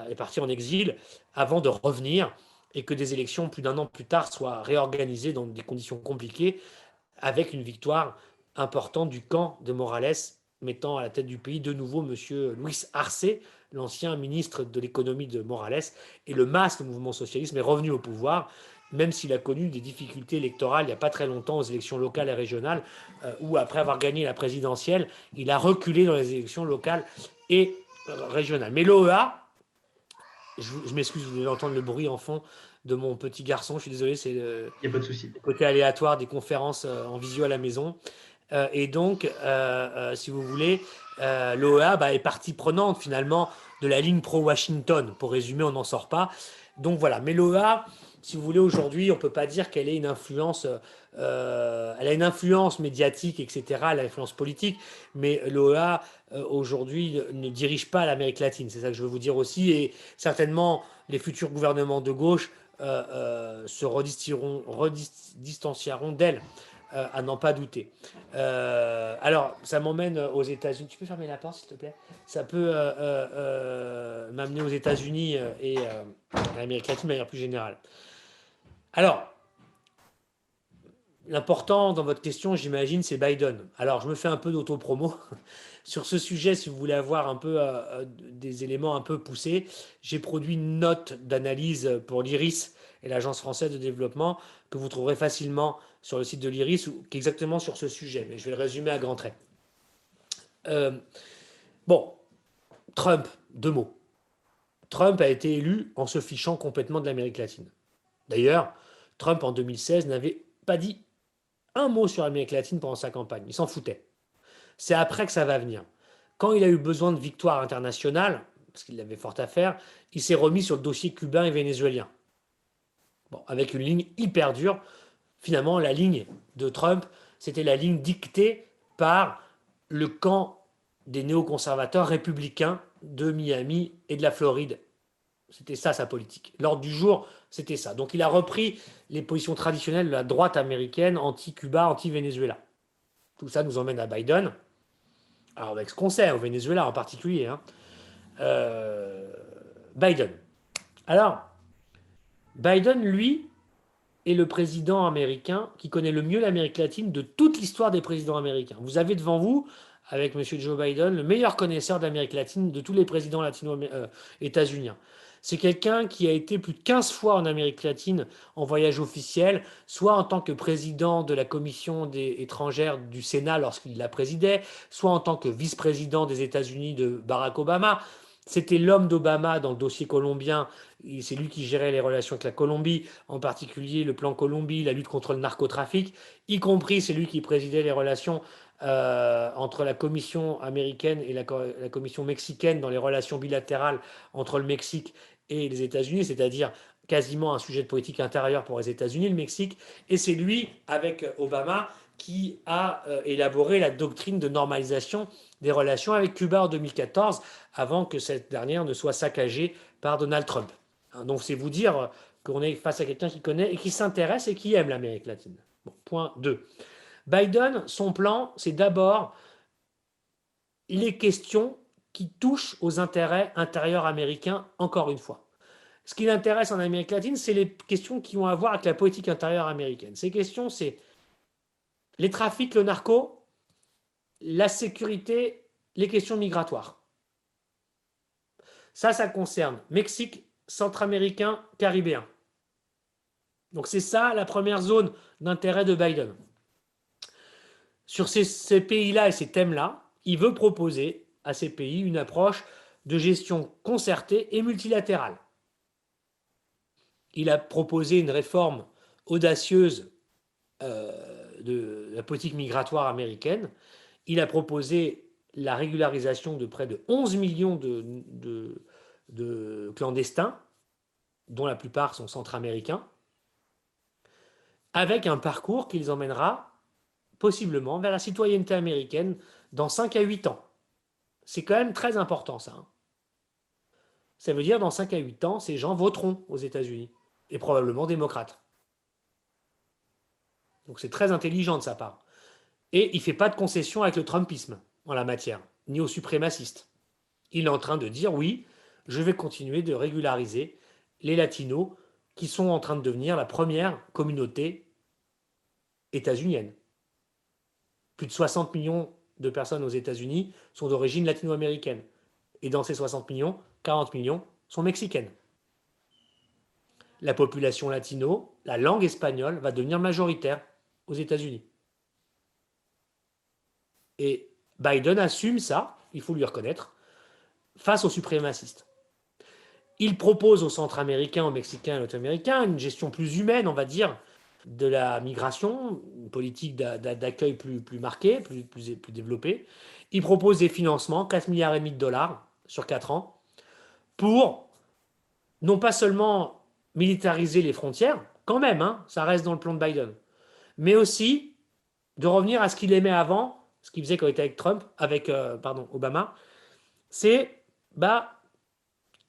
est parti en exil avant de revenir et que des élections plus d'un an plus tard soient réorganisées dans des conditions compliquées avec une victoire importante du camp de Morales, mettant à la tête du pays de nouveau M. Luis Arce, l'ancien ministre de l'économie de Morales, et le MAS, le mouvement socialiste, est revenu au pouvoir, même s'il a connu des difficultés électorales il n'y a pas très longtemps aux élections locales et régionales, où après avoir gagné la présidentielle, il a reculé dans les élections locales et régionales. Mais l'OEA, je m'excuse, vous devez entendre le bruit en fond de mon petit garçon, je suis désolé, c'est le côté aléatoire des conférences en visio à la maison. Et donc, si vous voulez, l'OEA est partie prenante finalement de la ligne pro-Washington. Pour résumer, on n'en sort pas. Donc voilà, mais l'OEA, si vous voulez, aujourd'hui, on ne peut pas dire qu'elle ait une influence, elle a une influence médiatique, etc., elle a une influence politique, mais l'OEA, aujourd'hui, ne dirige pas l'Amérique latine. C'est ça que je veux vous dire aussi. Et certainement, les futurs gouvernements de gauche se redistancieront d'elle. À n'en pas douter. Alors, ça m'emmène aux États-Unis. Tu peux fermer la porte, s'il te plaît? Ça peut m'amener aux États-Unis et à l'Amérique latine de manière plus générale. Alors, l'important dans votre question, j'imagine, c'est Biden. Alors, je me fais un peu d'auto-promo. Sur ce sujet, si vous voulez avoir un peu des éléments un peu poussés, j'ai produit une note d'analyse pour l'IRIS et l'Agence française de développement que vous trouverez facilement sur le site de l'IRIS, qui est exactement sur ce sujet, mais je vais le résumer à grands traits. Bon, Trump, 2 mots. Trump a été élu en se fichant complètement de l'Amérique latine. D'ailleurs, Trump, en 2016, n'avait pas dit un mot sur l'Amérique latine pendant sa campagne. Il s'en foutait. C'est après que ça va venir. Quand il a eu besoin de victoires internationales, parce qu'il avait fort à faire, il s'est remis sur le dossier cubain et vénézuélien. Bon, avec une ligne hyper dure. Finalement, la ligne de Trump, c'était la ligne dictée par le camp des néoconservateurs républicains de Miami et de la Floride. C'était ça sa politique. L'ordre du jour, c'était ça. Donc il a repris les positions traditionnelles de la droite américaine, anti-Cuba, anti-Venezuela. Tout ça nous emmène à Biden. Alors avec ce qu'on sait, au Venezuela en particulier. Biden. Alors, Biden, lui, est le président américain qui connaît le mieux l'Amérique latine de toute l'histoire des présidents américains. Vous avez devant vous, avec M. Joe Biden, le meilleur connaisseur d'Amérique latine de tous les présidents états-uniens. C'est quelqu'un qui a été plus de 15 fois en Amérique latine en voyage officiel, soit en tant que président de la commission des étrangères du Sénat lorsqu'il la présidait, soit en tant que vice-président des États-Unis de Barack Obama. C'était l'homme d'Obama dans le dossier colombien. C'est lui qui gérait les relations avec la Colombie, en particulier le plan Colombie, la lutte contre le narcotrafic, y compris c'est lui qui présidait les relations entre la commission américaine et la commission mexicaine dans les relations bilatérales entre le Mexique et les États-Unis, c'est-à-dire quasiment un sujet de politique intérieure pour les États-Unis, le Mexique. Et c'est lui, avec Obama, qui a élaboré la doctrine de normalisation des relations avec Cuba en 2014, avant que cette dernière ne soit saccagée par Donald Trump. Donc c'est vous dire qu'on est face à quelqu'un qui connaît et qui s'intéresse et qui aime l'Amérique latine. Bon, point 2. Biden, son plan, c'est d'abord les questions qui touchent aux intérêts intérieurs américains, encore une fois. Ce qui l'intéresse en Amérique latine, c'est les questions qui ont à voir avec la politique intérieure américaine. Ces questions, c'est les trafics, le narco, la sécurité, les questions migratoires. Ça concerne Mexique, Centraméricain, Caribéen. Donc c'est ça la première zone d'intérêt de Biden. sur ces pays-là et ces thèmes-là, il veut proposer à ces pays une approche de gestion concertée et multilatérale. Il a proposé une réforme audacieuse de la politique migratoire américaine. Il a proposé la régularisation de près de 11 millions de clandestins, dont la plupart sont centra-américains, avec un parcours qui les emmènera possiblement vers la citoyenneté américaine dans 5 à 8 ans. C'est quand même très important ça. Ça veut dire dans 5 à 8 ans, ces gens voteront aux États-Unis, et probablement démocrates. Donc c'est très intelligent de sa part. Et il ne fait pas de concession avec le Trumpisme en la matière, ni aux suprémacistes. Il est en train de dire oui, je vais continuer de régulariser les latinos qui sont en train de devenir la première communauté états-unienne. Plus de 60 millions de personnes aux États-Unis sont d'origine latino-américaine. Et dans ces 60 millions, 40 millions sont mexicaines. La population latino, la langue espagnole va devenir majoritaire aux États-Unis. Et Biden assume ça, il faut lui reconnaître, face aux suprémacistes. Il propose aux Centra-Américains, aux Mexicains et aux Latino-Américains une gestion plus humaine, on va dire, de la migration, une politique d'accueil plus marquée, plus développée. Il propose des financements, 4,5 milliards de dollars sur 4 ans, pour non pas seulement militariser les frontières, quand même, ça reste dans le plan de Biden, mais aussi de revenir à ce qu'il aimait avant, ce qu'il faisait quand il était avec Obama, c'est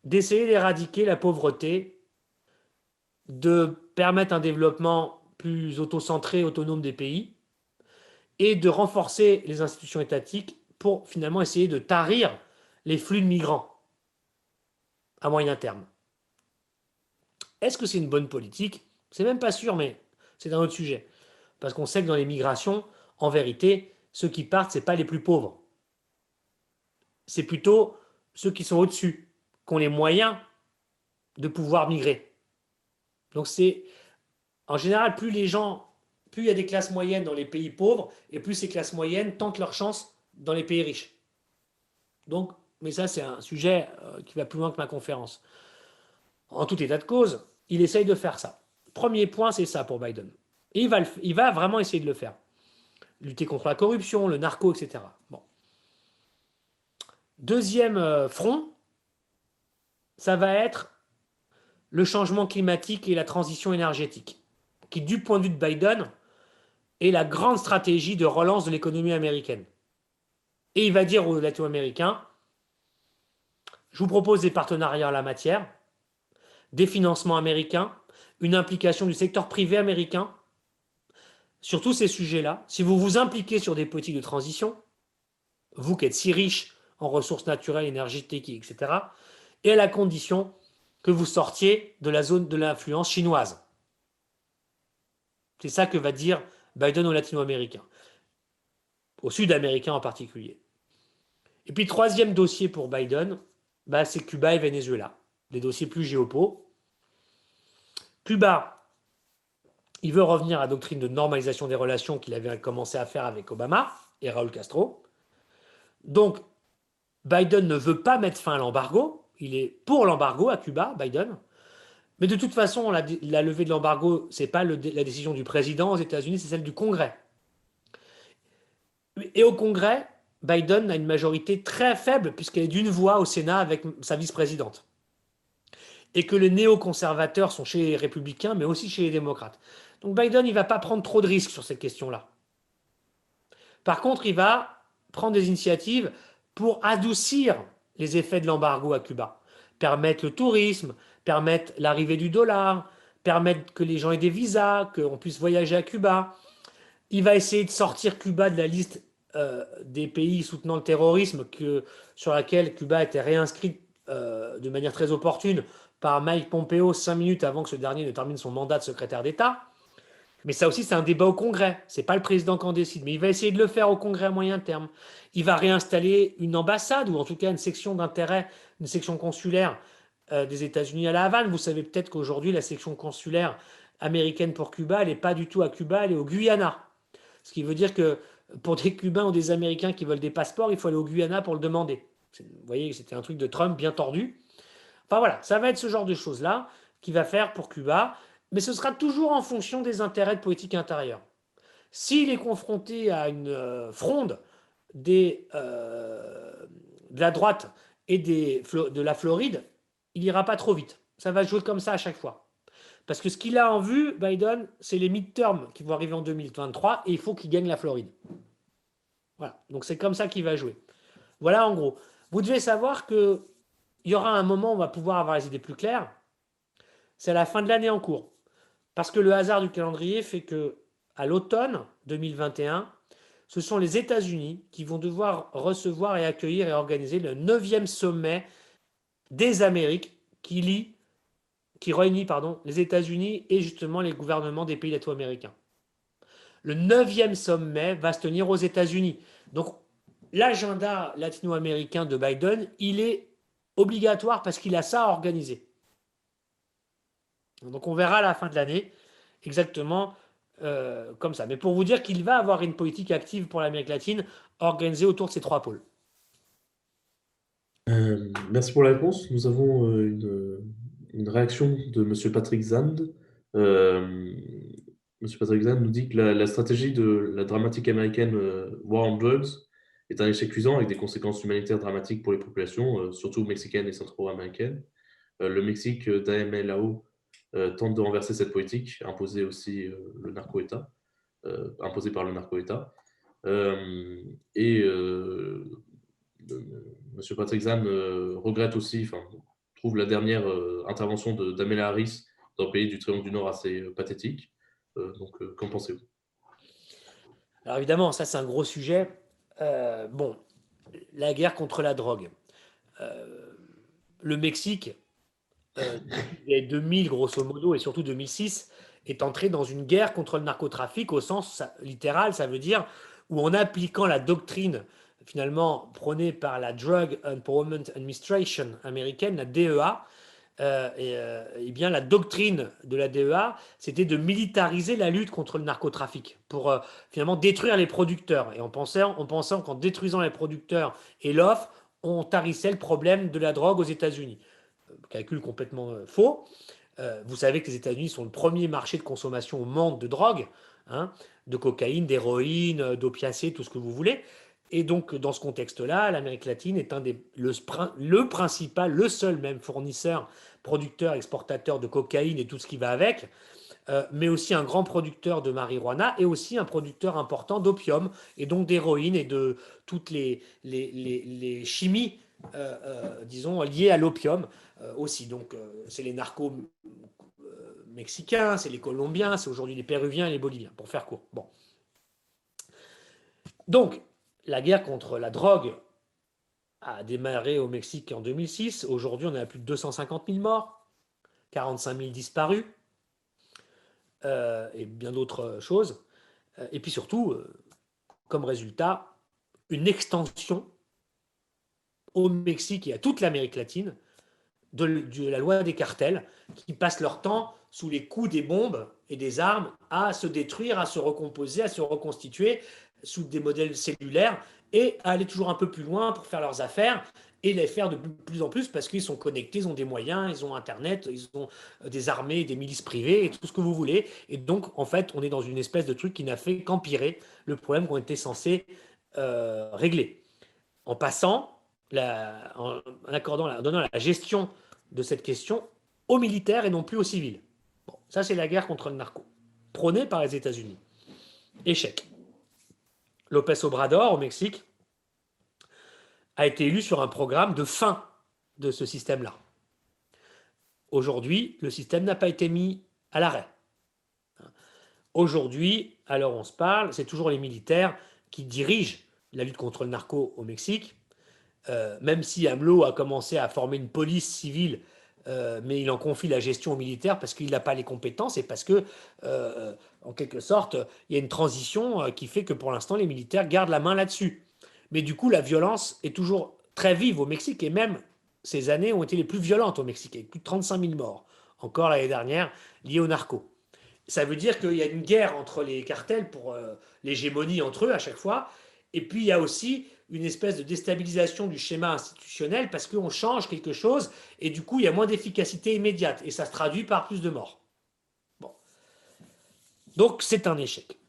d'essayer d'éradiquer la pauvreté, de permettre un développement plus autocentré, autonome des pays, et de renforcer les institutions étatiques pour finalement essayer de tarir les flux de migrants à moyen terme. Est-ce que c'est une bonne politique? C'est même pas sûr, mais c'est un autre sujet. Parce qu'on sait que dans les migrations, en vérité, ceux qui partent, ce n'est pas les plus pauvres. C'est plutôt ceux qui sont au-dessus, qui ont les moyens de pouvoir migrer. Donc c'est, en général, plus il y a des classes moyennes dans les pays pauvres, et plus ces classes moyennes tentent leur chance dans les pays riches. Donc, mais ça, c'est un sujet qui va plus loin que ma conférence. En tout état de cause, il essaye de faire ça. Premier point, c'est ça pour Biden. Et il va vraiment essayer de le faire. Lutter contre la corruption, le narco, etc. Bon. Deuxième front, ça va être le changement climatique et la transition énergétique, qui, du point de vue de Biden, est la grande stratégie de relance de l'économie américaine. Et il va dire aux Latino-Américains, je vous propose des partenariats en la matière, des financements américains, une implication du secteur privé américain sur tous ces sujets-là. Si vous vous impliquez sur des politiques de transition, vous qui êtes si riches en ressources naturelles, énergétiques, etc., et à la condition que vous sortiez de la zone de l'influence chinoise. C'est ça que va dire Biden aux Latino-Américains, aux Sud-Américains en particulier. Et puis, troisième dossier pour Biden, c'est Cuba et Venezuela, des dossiers plus géopos. Cuba, il veut revenir à la doctrine de normalisation des relations qu'il avait commencé à faire avec Obama et Raúl Castro. Donc, Biden ne veut pas mettre fin à l'embargo. Il est pour l'embargo à Cuba, Biden. Mais de toute façon, la levée de l'embargo, ce n'est pas la décision du président aux États-Unis, c'est celle du Congrès. Et au Congrès, Biden a une majorité très faible, puisqu'elle est d'une voix au Sénat avec sa vice-présidente. Et que les néoconservateurs sont chez les républicains, mais aussi chez les démocrates. Donc Biden, il ne va pas prendre trop de risques sur cette question-là. Par contre, il va prendre des initiatives pour adoucir les effets de l'embargo à Cuba. Permettre le tourisme, permettre l'arrivée du dollar, permettre que les gens aient des visas, qu'on puisse voyager à Cuba. Il va essayer de sortir Cuba de la liste des pays soutenant le terrorisme sur laquelle Cuba était réinscrite de manière très opportune par Mike Pompeo 5 minutes avant que ce dernier ne termine son mandat de secrétaire d'État. Mais ça aussi, c'est un débat au Congrès. Ce n'est pas le président qui en décide, mais il va essayer de le faire au Congrès à moyen terme. Il va réinstaller une ambassade, ou en tout cas une section d'intérêt, une section consulaire des États-Unis à La Havane. Vous savez peut-être qu'aujourd'hui, la section consulaire américaine pour Cuba, elle n'est pas du tout à Cuba, elle est au Guyana. Ce qui veut dire que pour des Cubains ou des Américains qui veulent des passeports, il faut aller au Guyana pour le demander. Vous voyez, c'était un truc de Trump bien tordu. Enfin voilà, ça va être ce genre de choses-là qui va faire pour Cuba, mais ce sera toujours en fonction des intérêts de politique intérieure. S'il est confronté à une fronde de la droite et de la Floride, il n'ira pas trop vite. Ça va jouer comme ça à chaque fois. Parce que ce qu'il a en vue, Biden, c'est les midterms qui vont arriver en 2023 et il faut qu'il gagne la Floride. Voilà. Donc c'est comme ça qu'il va jouer. Voilà en gros. Vous devez savoir qu'il y aura un moment où on va pouvoir avoir les idées plus claires. C'est à la fin de l'année en cours. Parce que le hasard du calendrier fait que à l'automne 2021, ce sont les États-Unis qui vont devoir recevoir et accueillir et organiser le 9e sommet des Amériques qui réunit les États-Unis et justement les gouvernements des pays latino-américains. Le 9e sommet va se tenir aux États-Unis. Donc l'agenda latino-américain de Biden, il est obligatoire parce qu'il a ça à organiser. Donc on verra à la fin de l'année exactement comme ça. Mais pour vous dire qu'il va avoir une politique active pour l'Amérique latine organisée autour de ces 3 pôles. Merci pour la réponse. Nous avons une réaction de M. Patrick Zand. M. Patrick Zand nous dit que la stratégie de la dramatique américaine War on Drugs est un échec cuisant avec des conséquences humanitaires dramatiques pour les populations, surtout mexicaines et centro-américaines. Le Mexique, d'AMLAO, tente de renverser cette politique, imposée aussi le narco-État, imposée par le narco-État. M. Patrick Zahn regrette aussi, trouve la dernière intervention de Kamala Harris dans le pays du Triangle du Nord assez pathétique. Donc, qu'en pensez-vous? Alors évidemment, ça c'est un gros sujet. Bon, la guerre contre la drogue. Le Mexique, depuis 2000 grosso modo et surtout 2006, est entré dans une guerre contre le narcotrafic au sens littéral, ça veut dire où en appliquant la doctrine finalement prônée par la Drug Empowerment Administration américaine, la DEA, et bien la doctrine de la DEA, c'était de militariser la lutte contre le narcotrafic pour finalement détruire les producteurs. Et en pensant qu'en détruisant les producteurs et l'offre, on tarissait le problème de la drogue aux États-Unis. Calcul complètement faux. Vous savez que les États-Unis sont le premier marché de consommation au monde de drogue, hein, de cocaïne, d'héroïne, d'opiacés, tout ce que vous voulez. Et donc, dans ce contexte-là, l'Amérique latine est le principal, le seul même fournisseur, producteur, exportateur de cocaïne et tout ce qui va avec, mais aussi un grand producteur de marijuana et aussi un producteur important d'opium et donc d'héroïne et de toutes les chimies, disons, liées à l'opium aussi. Donc, c'est les narcos mexicains, c'est les Colombiens, c'est aujourd'hui les Péruviens et les Boliviens, pour faire court. Bon. Donc, la guerre contre la drogue a démarré au Mexique en 2006. Aujourd'hui, on est à plus de 250 000 morts, 45 000 disparus et bien d'autres choses. Et puis surtout, comme résultat, une extension au Mexique et à toute l'Amérique latine de la loi des cartels qui passent leur temps sous les coups des bombes et des armes à se détruire, à se recomposer, à se reconstituer sous des modèles cellulaires et à aller toujours un peu plus loin pour faire leurs affaires et les faire de plus en plus parce qu'ils sont connectés, ils ont des moyens, ils ont Internet, ils ont des armées, des milices privées et tout ce que vous voulez. Et donc, en fait, on est dans une espèce de truc qui n'a fait qu'empirer le problème qu'on était censé régler. En passant, en donnant la gestion de cette question aux militaires et non plus aux civils. Bon, ça, c'est la guerre contre le narco, prônée par les États-Unis. Échec. López Obrador, au Mexique, a été élu sur un programme de fin de ce système-là. Aujourd'hui, le système n'a pas été mis à l'arrêt. Aujourd'hui, alors on se parle, c'est toujours les militaires qui dirigent la lutte contre le narco au Mexique, même si AMLO a commencé à former une police civile, mais il en confie la gestion aux militaires parce qu'il n'a pas les compétences et parce que, en quelque sorte, il y a une transition qui fait que pour l'instant, les militaires gardent la main là-dessus. Mais du coup, la violence est toujours très vive au Mexique et même ces années ont été les plus violentes au Mexique, avec plus de 35 000 morts, encore l'année dernière, liées au narco. Ça veut dire qu'il y a une guerre entre les cartels pour l'hégémonie entre eux à chaque fois. Et puis il y a aussi une espèce de déstabilisation du schéma institutionnel parce qu'on change quelque chose et du coup il y a moins d'efficacité immédiate et ça se traduit par plus de morts. Bon. Donc c'est un échec.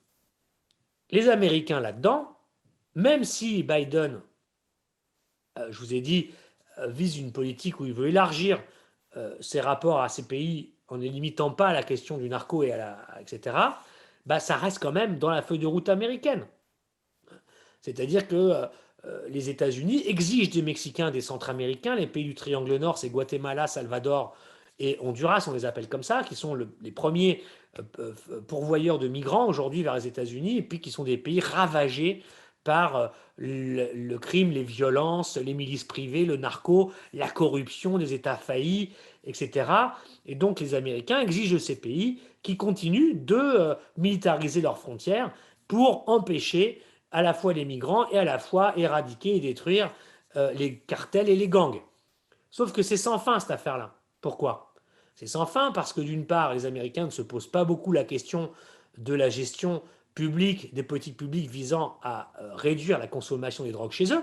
Les Américains là-dedans, même si Biden, je vous ai dit, vise une politique où il veut élargir ses rapports à ces pays en ne limitant pas à la question du narco et etc., bah, ça reste quand même dans la feuille de route américaine. C'est-à-dire que les États-Unis exigent des Mexicains, des Centra-Américains, les pays du Triangle Nord, c'est Guatemala, Salvador et Honduras, on les appelle comme ça, qui sont les premiers pourvoyeurs de migrants aujourd'hui vers les États-Unis, et puis qui sont des pays ravagés par le crime, les violences, les milices privées, le narco, la corruption, des États faillis, etc. Et donc les Américains exigent de ces pays qui continuent de militariser leurs frontières pour empêcher à la fois les migrants et à la fois éradiquer et détruire les cartels et les gangs. Sauf que c'est sans fin cette affaire-là. Pourquoi? C'est sans fin parce que d'une part, les Américains ne se posent pas beaucoup la question de la gestion publique, des politiques publiques visant à réduire la consommation des drogues chez eux.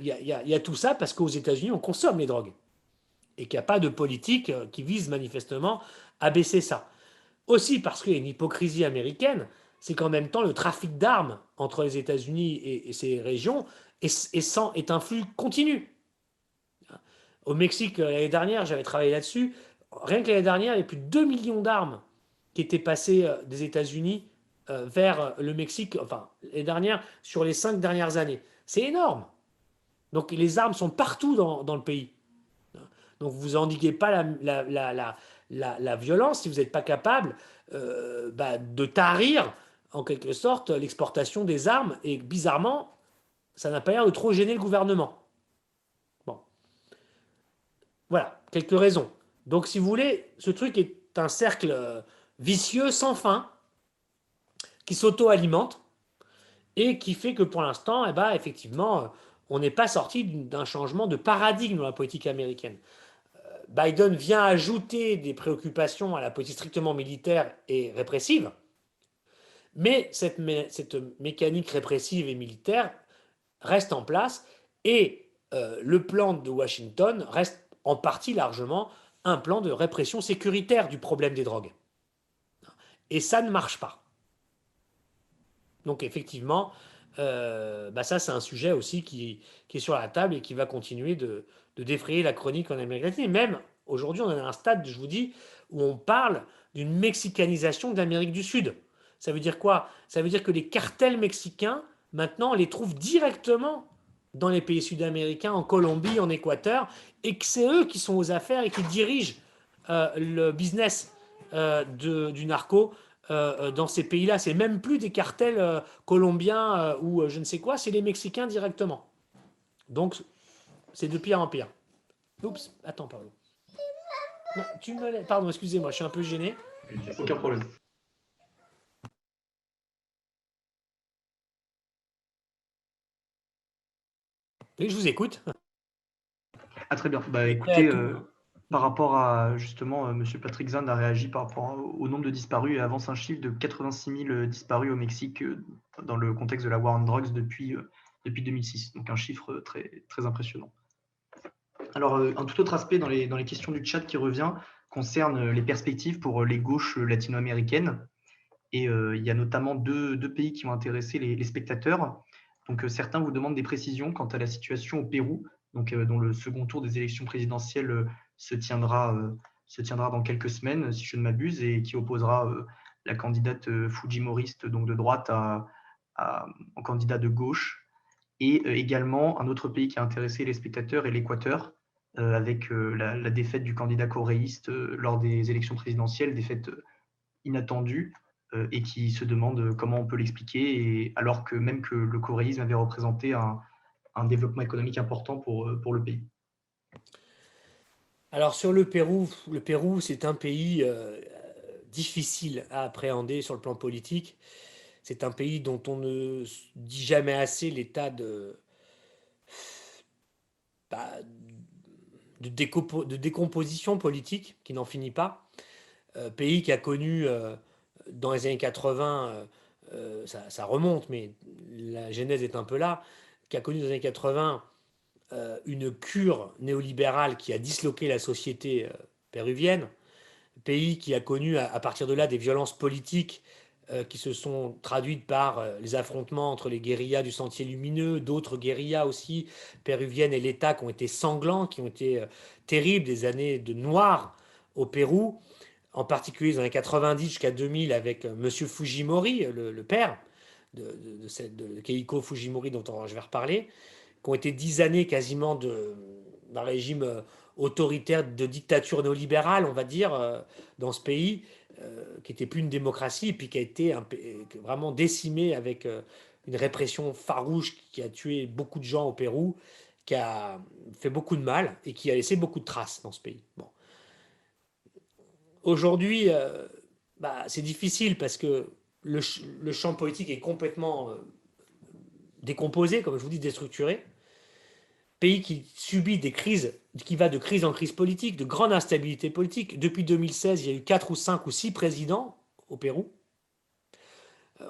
Il y a tout ça parce qu'aux États-Unis, on consomme les drogues et qu'il n'y a pas de politique qui vise manifestement à baisser ça. Aussi parce qu'il y a une hypocrisie américaine, c'est qu'en même temps, le trafic d'armes entre les États-Unis et ces régions est un flux continu. Au Mexique, l'année dernière, j'avais travaillé là-dessus. Rien que l'année dernière, il y a plus de 2 millions d'armes qui étaient passées des États-Unis vers le Mexique, enfin, l'année dernière, sur les 5 dernières années. C'est énorme. Donc les armes sont partout dans le pays. Donc vous endiguez pas la violence si vous n'êtes pas capable de tarir en quelque sorte l'exportation des armes. Et bizarrement, ça n'a pas l'air de trop gêner le gouvernement. Bon, voilà, quelques raisons. Donc si vous voulez, ce truc est un cercle vicieux sans fin qui s'auto-alimente et qui fait que pour l'instant, eh ben, effectivement, on n'est pas sorti d'un changement de paradigme dans la politique américaine. Biden vient ajouter des préoccupations à la politique strictement militaire et répressive, mais cette mécanique répressive et militaire reste en place et le plan de Washington reste en partie largement un plan de répression sécuritaire du problème des drogues. Et ça ne marche pas. Donc effectivement, ça c'est un sujet aussi qui est sur la table et qui va continuer de défrayer la chronique en Amérique latine. Et même aujourd'hui, on est à un stade, je vous dis, où on parle d'une mexicanisation de l'Amérique du Sud. Ça veut dire quoi? Ça veut dire que les cartels mexicains, maintenant, on les trouve directement dans les pays sud-américains, en Colombie, en Équateur, et que c'est eux qui sont aux affaires et qui dirigent le business du narco dans ces pays-là. C'est même plus des cartels colombiens ou je ne sais quoi, c'est les Mexicains directement. Donc, c'est de pire en pire. Oups, attends, pardon. Non, pardon, excusez-moi, je suis un peu gêné. Aucun problème. Oui, je vous écoute. Ah, très bien. Bah, écoutez, par rapport à justement, M. Patrick Zand a réagi par rapport au nombre de disparus et avance un chiffre de 86 000 disparus au Mexique dans le contexte de la war on drugs depuis 2006. Donc un chiffre très, très impressionnant. Alors, un tout autre aspect dans les questions du chat qui revient concerne les perspectives pour les gauches latino-américaines. Et il y a notamment deux pays qui vont intéresser les spectateurs. Donc, certains vous demandent des précisions quant à la situation au Pérou, donc, dont le second tour des élections présidentielles se tiendra dans quelques semaines, si je ne m'abuse, et qui opposera la candidate fujimoriste, donc de droite, en candidat de gauche. Et également, un autre pays qui a intéressé les spectateurs est l'Équateur, avec la défaite du candidat coréiste lors des élections présidentielles, défaite inattendue, et qui se demande comment on peut l'expliquer, alors que même que le coréisme avait représenté un développement économique important pour le pays. Alors sur le Pérou c'est un pays difficile à appréhender sur le plan politique. C'est un pays dont on ne dit jamais assez l'état bah, de décomposition politique qui n'en finit pas. pays qui a connu dans les années 80, ça remonte, mais la genèse est un peu là, qui a connu dans les années 80 une cure néolibérale qui a disloqué la société péruvienne, pays qui a connu à partir de là des violences politiques qui se sont traduites par les affrontements entre les guérillas du Sentier Lumineux, d'autres guérillas aussi péruviennes et l'État qui ont été sanglants, qui ont été terribles, des années de noir au Pérou, en particulier dans les années 90 jusqu'à 2000 avec Monsieur Fujimori, le père de Keiko Fujimori dont je vais reparler, qui ont été 10 années quasiment d'un régime autoritaire de dictature néolibérale, on va dire, dans ce pays, qui n'était plus une démocratie, et puis qui a été vraiment décimé avec une répression farouche qui a tué beaucoup de gens au Pérou, qui a fait beaucoup de mal et qui a laissé beaucoup de traces dans ce pays. Bon. Aujourd'hui, c'est difficile parce que le champ politique est complètement décomposé, comme je vous dis, déstructuré. Pays qui subit des crises, qui va de crise en crise politique, de grande instabilité politique. Depuis 2016, il y a eu 4 ou 5 ou 6 présidents au Pérou.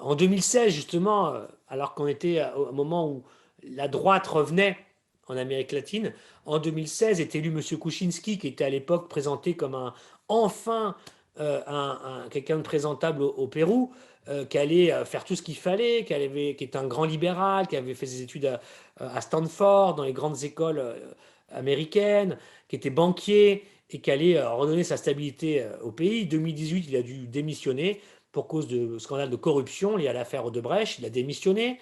En 2016, justement, alors qu'on était au moment où la droite revenait en Amérique latine, en 2016 est élu M. Kuczynski, qui était à l'époque présenté comme enfin quelqu'un de présentable au Pérou, qui allait faire tout ce qu'il fallait, qui est un grand libéral, qui avait fait ses études à Stanford, dans les grandes écoles américaines, qui était banquier et qui allait redonner sa stabilité au pays. En 2018, il a dû démissionner pour cause de scandale de corruption lié à l'affaire Odebrecht. Il a démissionné.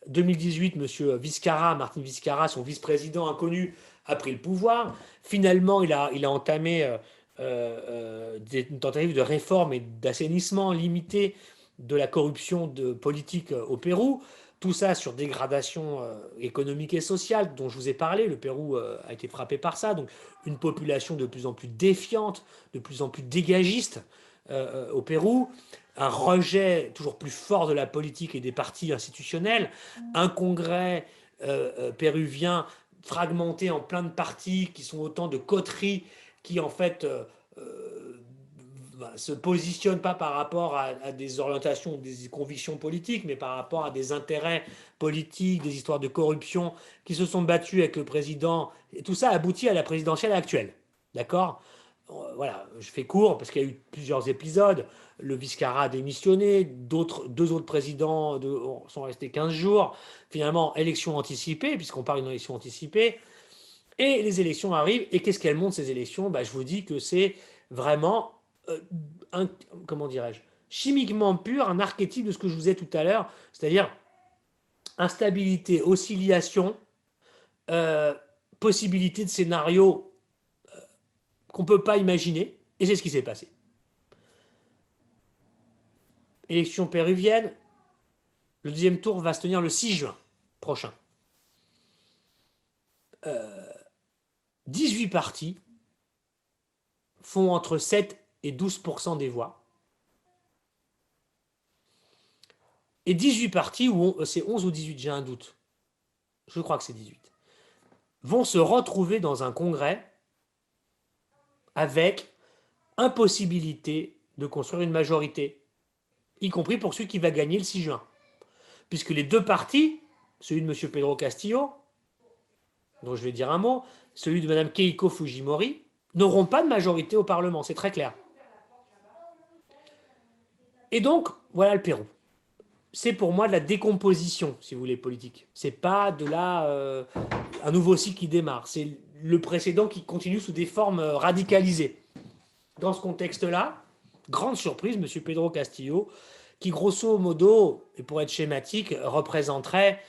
2018, M. Vizcarra, Martin Vizcarra, son vice-président inconnu, a pris le pouvoir. Finalement, il a entamé une tentative de réforme et d'assainissement limité de la corruption politique au Pérou. Tout ça sur dégradation économique et sociale dont je vous ai parlé. Le Pérou a été frappé par ça. Donc une population de plus en plus défiante, de plus en plus dégagiste au Pérou. Un rejet toujours plus fort de la politique et des partis institutionnels. Un congrès péruvien fragmenté en plein de partis qui sont autant de coteries qui en fait se positionnent pas par rapport à des orientations, des convictions politiques, mais par rapport à des intérêts politiques, des histoires de corruption qui se sont battus avec le président. Et tout ça aboutit à la présidentielle actuelle. D'accord ? Voilà, je fais court parce qu'il y a eu plusieurs épisodes. Le Vizcarra a démissionné, deux autres présidents sont restés 15 jours. Finalement, élection anticipée, puisqu'on parle d'une élection anticipée. Et les élections arrivent. Et qu'est-ce qu'elles montrent, ces élections ? Je vous dis que c'est vraiment, comment dirais-je, chimiquement pur, un archétype de ce que je vous ai tout à l'heure, c'est-à-dire instabilité, oscillation, possibilité de scénarios qu'on ne peut pas imaginer. Et c'est ce qui s'est passé. Élection péruvienne, le deuxième tour va se tenir le 6 juin prochain. 18 partis font entre 7 et 12% des voix. Et 18 partis, c'est 11 ou 18, j'ai un doute, je crois que c'est 18, vont se retrouver dans un congrès avec impossibilité de construire une majorité, y compris pour celui qui va gagner le 6 juin. Puisque les deux partis, celui de M. Pedro Castillo, dont je vais dire un mot, celui de Mme Keiko Fujimori, n'auront pas de majorité au Parlement, c'est très clair. Et donc, voilà le Pérou. C'est pour moi de la décomposition, si vous voulez, politique. C'est pas de un nouveau cycle qui démarre. C'est le précédent qui continue sous des formes radicalisées. Dans ce contexte-là, grande surprise, M. Pedro Castillo, qui grosso modo, et pour être schématique, représenterait,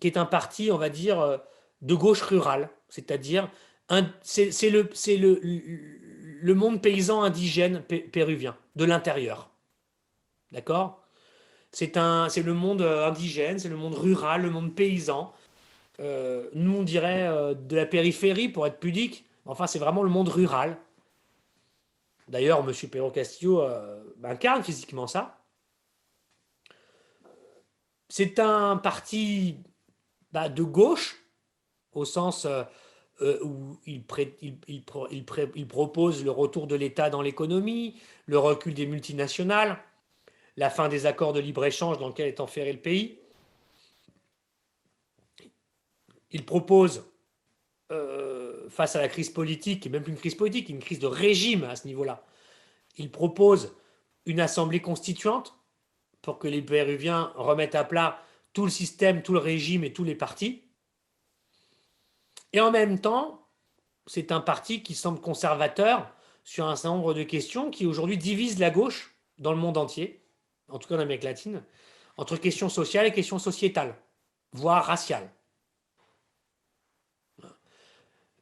qui est un parti, on va dire, de gauche rurale, c'est-à-dire c'est le monde paysan indigène péruvien, de l'intérieur. D'accord ? C'est le monde indigène, c'est le monde rural, le monde paysan. Nous, on dirait de la périphérie, pour être pudique. Enfin, c'est vraiment le monde rural. D'ailleurs, M. Pedro Castillo incarne physiquement ça. C'est un parti de gauche, au sens où il propose le retour de l'État dans l'économie, le recul des multinationales, la fin des accords de libre-échange dans lesquels est enferré le pays. Il propose, face à la crise politique, et même plus une crise politique, une crise de régime à ce niveau-là, il propose une assemblée constituante pour que les Péruviens remettent à plat tout le système, tout le régime et tous les partis. Et en même temps, c'est un parti qui semble conservateur sur un certain nombre de questions qui aujourd'hui divisent la gauche dans le monde entier, en tout cas en Amérique latine, entre questions sociales et questions sociétales, voire raciales.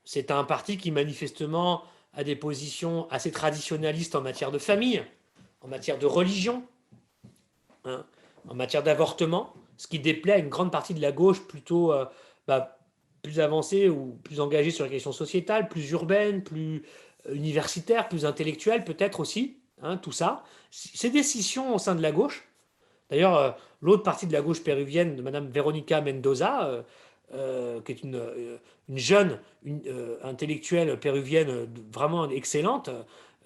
C'est un parti qui manifestement a des positions assez traditionnalistes en matière de famille, en matière de religion, hein, en matière d'avortement, ce qui déplaît à une grande partie de la gauche plutôt plus avancée ou plus engagée sur les questions sociétales, plus urbaine, plus universitaire, plus intellectuelle peut-être aussi, hein, tout ça. C'est des scissions au sein de la gauche. D'ailleurs, l'autre partie de la gauche péruvienne, de Mme Verónica Mendoza, qui est une jeune intellectuelle péruvienne vraiment excellente,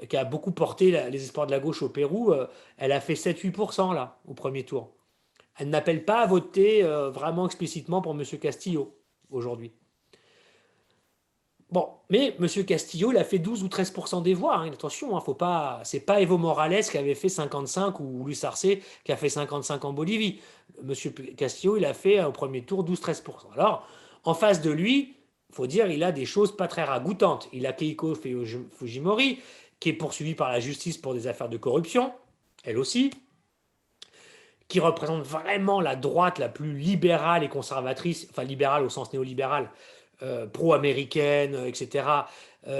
qui a beaucoup porté les espoirs de la gauche au Pérou, elle a fait 7-8% là, au premier tour. Elle n'appelle pas à voter vraiment explicitement pour M. Castillo aujourd'hui. Bon, mais M. Castillo, il a fait 12 ou 13% des voix. Hein. Attention, hein, faut pas, c'est pas Evo Morales qui avait fait 55 ou Luis Arce qui a fait 55 en Bolivie. M. Castillo, il a fait au premier tour 12-13%. Alors, en face de lui, il faut dire, il a des choses pas très ragoûtantes. Il a Keiko Fujimori, qui est poursuivie par la justice pour des affaires de corruption, elle aussi, qui représente vraiment la droite la plus libérale et conservatrice, enfin libérale au sens néolibéral, pro-américaine, etc.,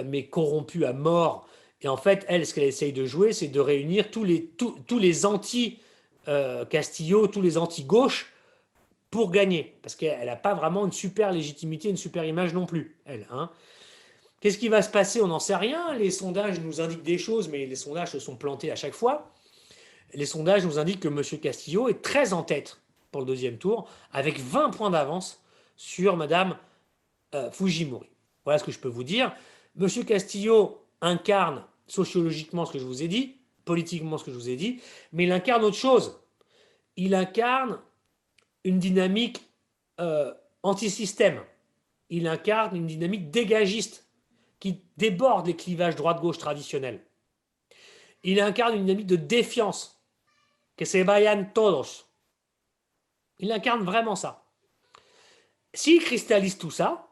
mais corrompue à mort. Et en fait, elle, ce qu'elle essaye de jouer, c'est de réunir tous les anti-Castillo, tous les anti-gauche pour gagner. Parce qu'elle n'a pas vraiment une super légitimité, une super image non plus, elle. Hein. Qu'est-ce qui va se passer? On n'en sait rien. Les sondages nous indiquent des choses, mais les sondages se sont plantés à chaque fois. Les sondages nous indiquent que M. Castillo est très en tête pour le deuxième tour, avec 20 points d'avance sur Mme Fujimori. Voilà ce que je peux vous dire. M. Castillo incarne sociologiquement ce que je vous ai dit, politiquement ce que je vous ai dit, mais il incarne autre chose. Il incarne une dynamique anti-système. Il incarne une dynamique dégagiste qui déborde les clivages droite-gauche traditionnels. Il incarne une dynamique de défiance. Que se vayan todos. Il incarne vraiment ça. S'il cristallise tout ça,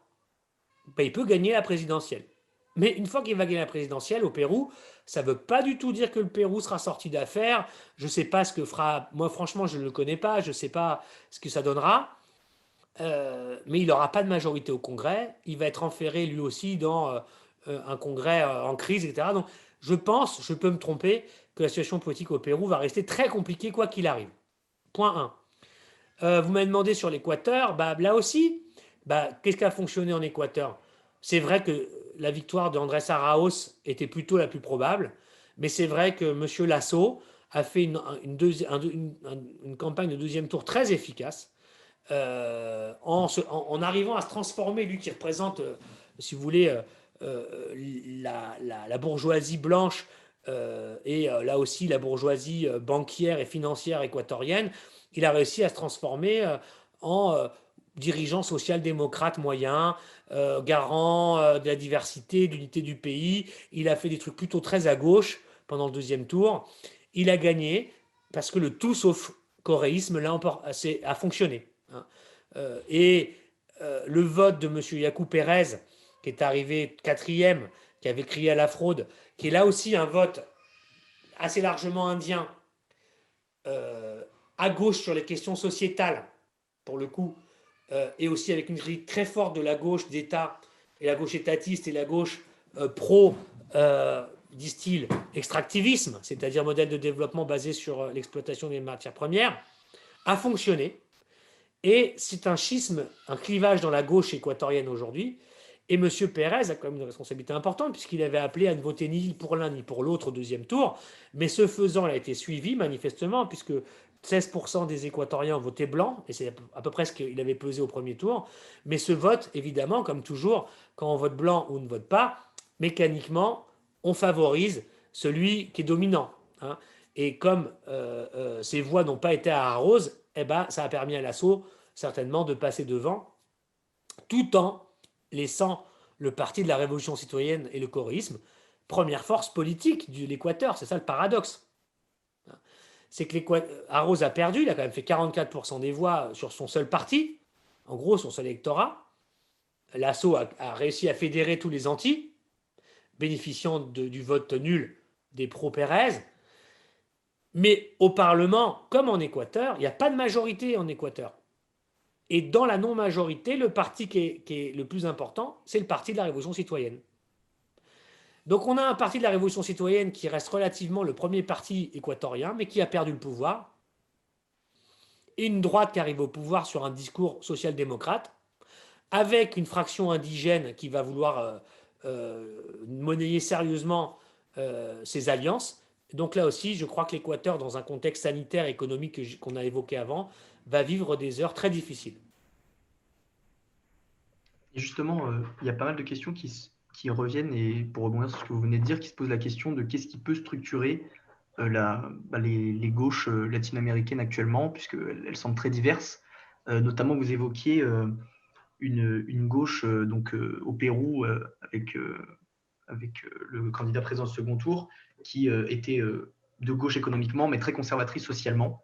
il peut gagner la présidentielle. Mais une fois qu'il va gagner la présidentielle au Pérou, ça ne veut pas du tout dire que le Pérou sera sorti d'affaires. Je ne sais pas ce que fera. Moi, franchement, je ne le connais pas. Je ne sais pas ce que ça donnera. Mais il n'aura pas de majorité au Congrès. Il va être enferré lui aussi dans un Congrès en crise, etc. Donc, je pense, je peux me tromper, que la situation politique au Pérou va rester très compliquée quoi qu'il arrive. Point 1. Vous m'avez demandé sur l'Équateur, là aussi, qu'est-ce qui a fonctionné en Équateur? C'est vrai que la victoire de Andrés Arauz était plutôt la plus probable, mais c'est vrai que M. Lasso a fait une campagne de deuxième tour très efficace, en arrivant à se transformer, lui qui représente, si vous voulez, la bourgeoisie blanche, et là aussi la bourgeoisie banquière et financière équatorienne, il a réussi à se transformer en dirigeant social-démocrate moyen, garant de la diversité, de l'unité du pays. Il a fait des trucs plutôt très à gauche pendant le deuxième tour. Il a gagné parce que le tout sauf coréisme là a fonctionné. Hein. Le vote de M. Yacu Pérez, qui est arrivé quatrième, qui avait crié à la fraude, qui est là aussi un vote assez largement indien, à gauche sur les questions sociétales, pour le coup, et aussi avec une critique très forte de la gauche d'État, et la gauche étatiste et la gauche pro, disent-ils, extractivisme, c'est-à-dire modèle de développement basé sur l'exploitation des matières premières, a fonctionné. Et c'est un schisme, un clivage dans la gauche équatorienne aujourd'hui. Et M. Pérez a quand même une responsabilité importante puisqu'il avait appelé à ne voter ni pour l'un ni pour l'autre au deuxième tour. Mais ce faisant, il a été suivi manifestement puisque 16% des Équatoriens ont voté blanc, et c'est à peu près ce qu'il avait pesé au premier tour. Mais ce vote, évidemment, comme toujours, quand on vote blanc ou on ne vote pas, mécaniquement, on favorise celui qui est dominant. Hein. Et comme ces voix n'ont pas été à Arrose, eh ben, ça a permis à l'assaut certainement de passer devant, tout en laissant le parti de la Révolution citoyenne et le chorisme première force politique de l'Équateur. C'est ça le paradoxe. C'est que Arrose a perdu, il a quand même fait 44% des voix sur son seul parti, en gros son seul électorat. L'assaut a réussi à fédérer tous les antis, bénéficiant du vote nul des pro-Pérez. Mais au Parlement, comme en Équateur, il n'y a pas de majorité en Équateur. Et dans la non-majorité, le parti qui est le plus important, c'est le parti de la Révolution citoyenne. Donc on a un parti de la Révolution citoyenne qui reste relativement le premier parti équatorien, mais qui a perdu le pouvoir, et une droite qui arrive au pouvoir sur un discours social-démocrate, avec une fraction indigène qui va vouloir monnayer sérieusement ses alliances. Donc là aussi, je crois que l'Équateur, dans un contexte sanitaire et économique qu'on a évoqué avant, va vivre des heures très difficiles. Et justement, il y a pas mal de questions qui reviennent, et pour rebondir sur ce que vous venez de dire, qui se posent la question de qu'est-ce qui peut structurer les gauches latino-américaines actuellement, puisqu'elles semblent très diverses. Notamment, vous évoquiez une gauche au Pérou avec le candidat président au second tour qui était de gauche économiquement, mais très conservatrice socialement.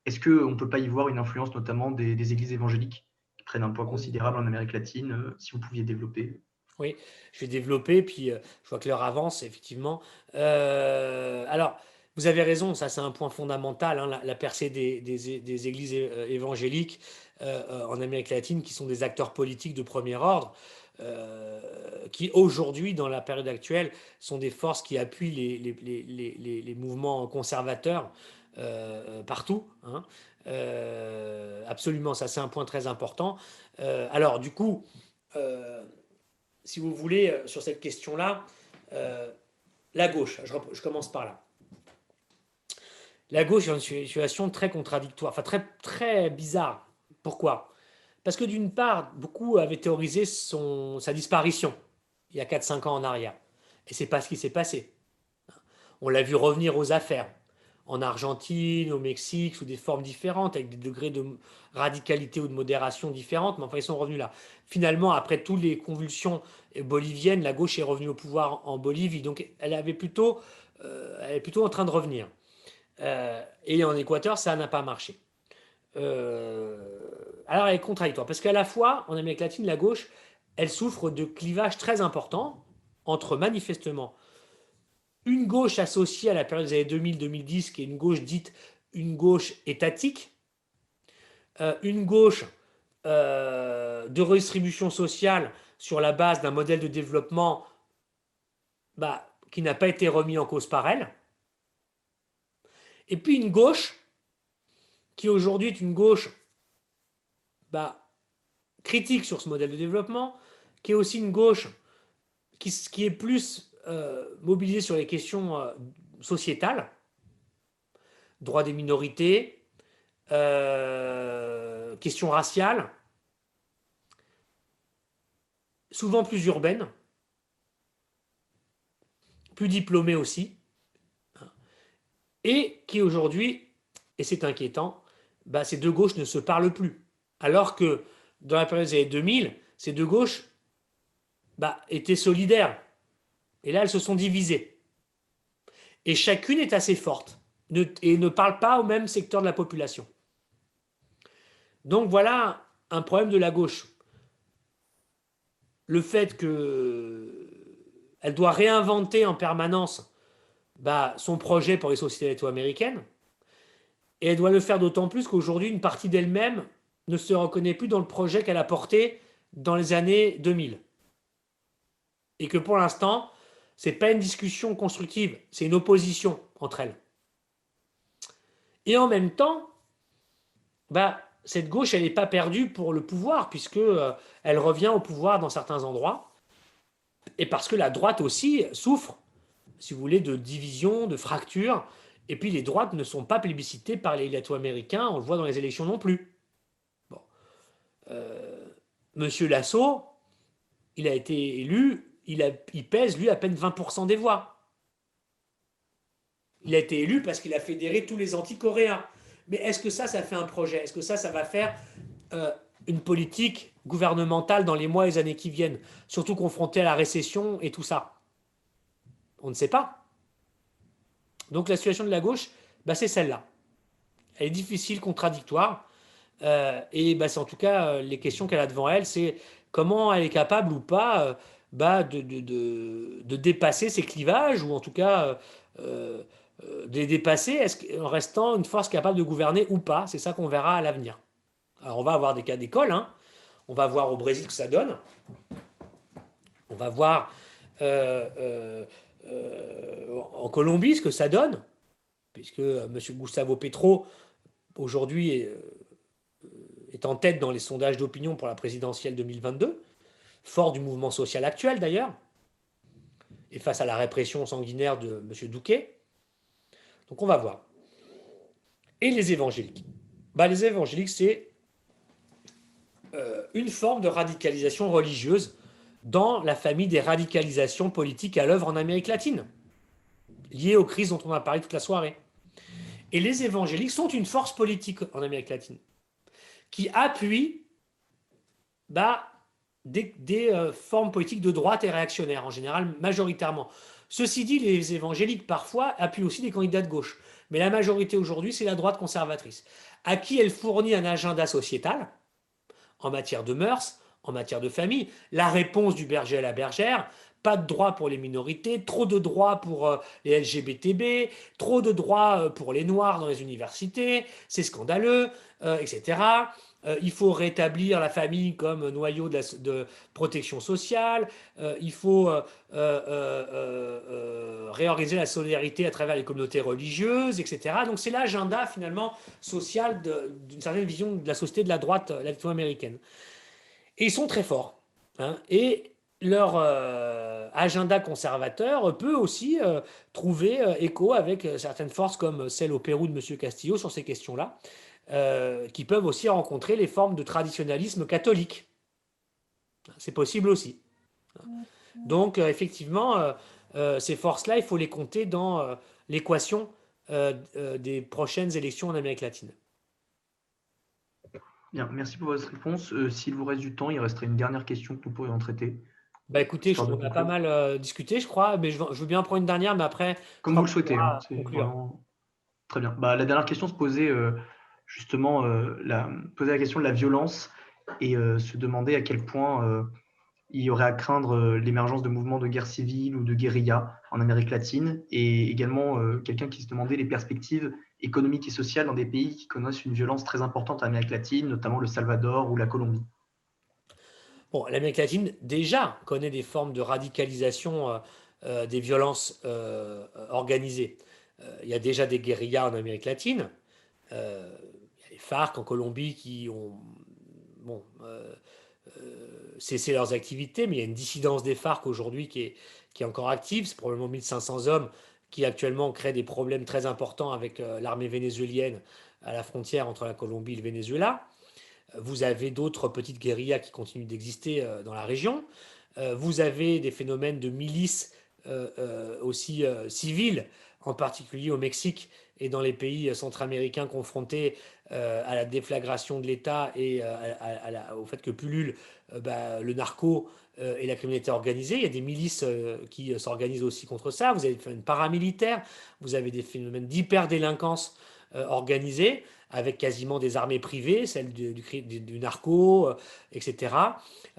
Est-ce qu'on ne peut pas y voir une influence notamment des églises évangéliques qui prennent un poids considérable en Amérique latine, si vous pouviez développer? Oui, je vais développer, puis je vois que l'heure avance, effectivement. Alors, vous avez raison, ça c'est un point fondamental, hein, la percée des églises évangéliques en Amérique latine, qui sont des acteurs politiques de premier ordre, qui aujourd'hui, dans la période actuelle, sont des forces qui appuient les mouvements conservateurs partout. Hein. Absolument, ça c'est un point très important. Alors, du coup, si vous voulez, sur cette question-là, la gauche, je commence par là. La gauche est dans une situation très contradictoire, enfin très, très bizarre. Pourquoi? Parce que d'une part, beaucoup avaient théorisé sa disparition il y a 4-5 ans en arrière. Et c'est pas ce qui s'est passé. On l'a vu revenir aux affaires. En Argentine, au Mexique, sous des formes différentes, avec des degrés de radicalité ou de modération différentes, mais enfin ils sont revenus là. Finalement, après toutes les convulsions boliviennes, la gauche est revenue au pouvoir en Bolivie, donc elle est plutôt en train de revenir. Et en Équateur, ça n'a pas marché. Alors elle est contradictoire, parce qu'à la fois, en Amérique latine, la gauche, elle souffre de clivages très importants entre manifestement une gauche associée à la période des années 2000-2010, qui est une gauche dite une gauche étatique, une gauche de redistribution sociale sur la base d'un modèle de développement qui n'a pas été remis en cause par elle, et puis une gauche qui aujourd'hui est une gauche critique sur ce modèle de développement, qui est aussi une gauche qui est plus mobilisée sur les questions sociétales, droits des minorités, questions raciales, souvent plus urbaines, plus diplômées aussi, et qui aujourd'hui, et c'est inquiétant, ces deux gauches ne se parlent plus. Alors que dans la période des années 2000, ces deux gauches étaient solidaires. Et là, elles se sont divisées. Et chacune est assez forte et ne parle pas au même secteur de la population. Donc voilà un problème de la gauche. Le fait qu'elle doit réinventer en permanence son projet pour les sociétés latino-américaines, et elle doit le faire d'autant plus qu'aujourd'hui, une partie d'elle-même ne se reconnaît plus dans le projet qu'elle a porté dans les années 2000. Et que pour l'instant, ce n'est pas une discussion constructive, c'est une opposition entre elles. Et en même temps, cette gauche, elle n'est pas perdue pour le pouvoir, puisqu'elle revient au pouvoir dans certains endroits. et parce que la droite aussi souffre, si vous voulez, de division, de fracture. Et puis les droites ne sont pas plébiscitées par les latino-américains, on le voit dans les élections non plus. Bon. Monsieur Lasso, il a été élu, il pèse, lui, à peine 20% des voix. Il a été élu parce qu'il a fédéré tous les anti-coréens. Mais est-ce que ça fait un projet? Est-ce que ça va faire une politique gouvernementale dans les mois et les années qui viennent, surtout confronté à la récession et tout ça? On ne sait pas. Donc la situation de la gauche, c'est celle-là. Elle est difficile, contradictoire. C'est en tout cas les questions qu'elle a devant elle, c'est comment elle est capable ou pas de dépasser ces clivages, ou en tout cas de les dépasser en restant une force capable de gouverner ou pas. C'est ça qu'on verra à l'avenir. Alors on va avoir des cas d'école, hein. On va voir au Brésil ce que ça donne. On va voir en Colombie ce que ça donne, puisque M. Gustavo Petro, aujourd'hui, est en tête dans les sondages d'opinion pour la présidentielle 2022, fort du mouvement social actuel d'ailleurs, et face à la répression sanguinaire de M. Duque. Donc on va voir. Et les évangéliques. Les évangéliques, c'est une forme de radicalisation religieuse dans la famille des radicalisations politiques à l'œuvre en Amérique latine, liées aux crises dont on a parlé toute la soirée. Et les évangéliques sont une force politique en Amérique latine qui appuie des formes politiques de droite et réactionnaires, en général, majoritairement. Ceci dit, les évangéliques, parfois, appuient aussi des candidats de gauche. Mais la majorité aujourd'hui, c'est la droite conservatrice, à qui elle fournit un agenda sociétal, en matière de mœurs, en matière de famille, la réponse du berger à la bergère, pas de droits pour les minorités, trop de droits pour les LGBTB, trop de droits pour les Noirs dans les universités, c'est scandaleux, etc. Il faut rétablir la famille comme noyau de protection sociale, il faut réorganiser la solidarité à travers les communautés religieuses, etc. Donc c'est l'agenda finalement social d'une certaine vision de la société de la droite latino-américaine. Et ils sont très forts, hein. Et leur agenda conservateur peut aussi trouver écho avec certaines forces comme celle au Pérou de M. Castillo sur ces questions-là, qui peuvent aussi rencontrer les formes de traditionnalisme catholique. C'est possible aussi. Donc effectivement, ces forces-là, il faut les compter dans l'équation des prochaines élections en Amérique latine. Bien, merci pour votre réponse. S'il vous reste du temps, il resterait une dernière question que nous pourrions traiter. Écoutez, on a pas mal discuté, je crois, mais je veux bien prendre une dernière, mais après… Comme vous le souhaitez, hein, c'est vraiment… Très bien. La dernière question se posait justement, poser la question de la violence et se demander à quel point il y aurait à craindre l'émergence de mouvements de guerre civile ou de guérilla en Amérique latine, et également quelqu'un qui se demandait les perspectives économiques et sociales dans des pays qui connaissent une violence très importante en Amérique latine, notamment le Salvador ou la Colombie. Bon, l'Amérique latine déjà connaît des formes de radicalisation des violences organisées. Il y a déjà des guérillas en Amérique latine. Il y a les FARC en Colombie qui ont cessé leurs activités, mais il y a une dissidence des FARC aujourd'hui qui est encore active. C'est probablement 1500 hommes qui actuellement créent des problèmes très importants avec l'armée vénézuélienne à la frontière entre la Colombie et le Venezuela. Vous avez d'autres petites guérillas qui continuent d'exister dans la région. Vous avez des phénomènes de milices aussi civiles, en particulier au Mexique et dans les pays centra-américains confrontés à la déflagration de l'État et au fait que pullule le narco et la criminalité organisée. Il y a des milices qui s'organisent aussi contre ça. Vous avez des phénomènes paramilitaires, vous avez des phénomènes d'hyperdélinquance organisée, avec quasiment des armées privées, celles du narco, etc.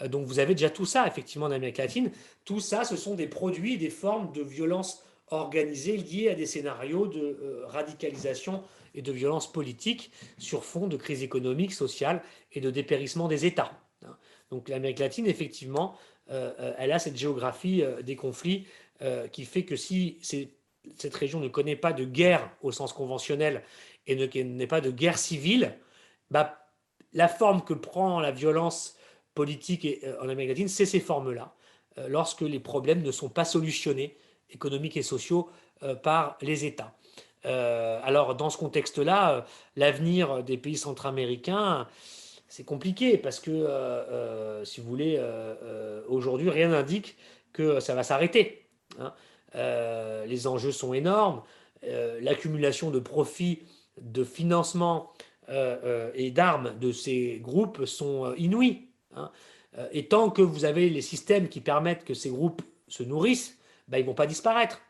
Donc vous avez déjà tout ça, effectivement, en Amérique latine. Tout ça, ce sont des produits, des formes de violence organisée liées à des scénarios de radicalisation et de violence politique sur fond de crise économique, sociale et de dépérissement des États. Donc l'Amérique latine, effectivement, elle a cette géographie des conflits qui fait que si cette région ne connaît pas de guerre au sens conventionnel et n'est pas de guerre civile, la forme que prend la violence politique en Amérique latine, c'est ces formes-là. lorsque les problèmes ne sont pas solutionnés, économiques et sociaux, par les États. Alors, dans ce contexte-là, l'avenir des pays centra-américains, c'est compliqué parce que, si vous voulez, aujourd'hui, rien n'indique que ça va s'arrêter, hein. Les enjeux sont énormes. L'accumulation de profits, de financement et d'armes de ces groupes sont inouïs, hein. Et tant que vous avez les systèmes qui permettent que ces groupes se nourrissent, ben, ils ne vont pas disparaître,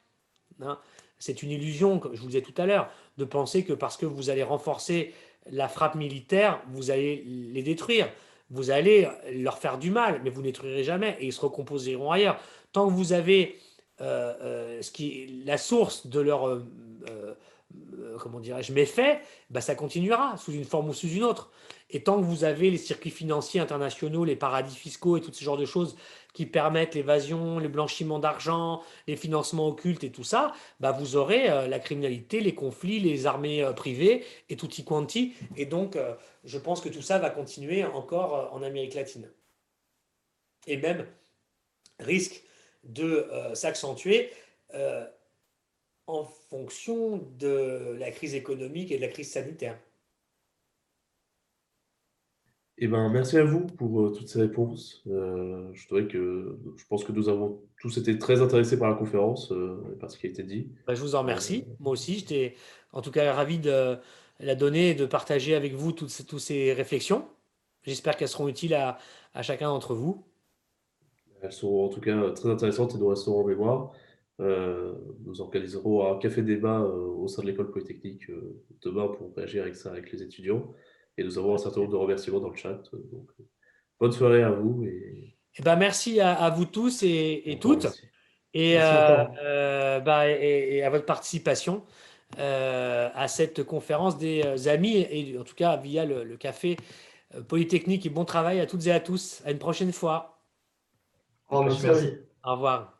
hein. C'est une illusion, comme je vous disais tout à l'heure, de penser que parce que vous allez renforcer la frappe militaire, vous allez les détruire. Vous allez leur faire du mal, mais vous ne les détruirez jamais et ils se recomposeront ailleurs. Tant que vous avez la source de leur comment dirais-je, méfaits, bah, ça continuera sous une forme ou sous une autre. Et tant que vous avez les circuits financiers internationaux, les paradis fiscaux et tout ce genre de choses qui permettent l'évasion, le blanchiment d'argent, les financements occultes et tout ça, bah, vous aurez la criminalité, les conflits, les armées privées et tutti quanti. Et donc, je pense que tout ça va continuer encore en Amérique latine. Et même risque de s'accentuer en fonction de la crise économique et de la crise sanitaire. Eh ben, merci à vous pour toutes ces réponses. Je pense que nous avons tous été très intéressés par la conférence et par ce qui a été dit. Bah, je vous en Euh, remercie. Moi aussi, j'étais en tout cas ravi de la donner et de partager avec vous toutes ces réflexions. J'espère qu'elles seront utiles à chacun d'entre vous. Elles sont en tout cas très intéressantes et nous resterons en mémoire. Nous organiserons un café débat au sein de l'école polytechnique demain pour réagir avec ça avec les étudiants. Et nous avons un certain nombre de remerciements dans le chat. Donc, bonne soirée à vous et Eh ben, merci à vous tous et encore toutes merci. et, Merci encore. bah, et à votre participation à cette conférence des amis et en tout cas via le café Polytechnique. Et bon travail à toutes et à tous. À une prochaine fois. Oh, merci. Au revoir.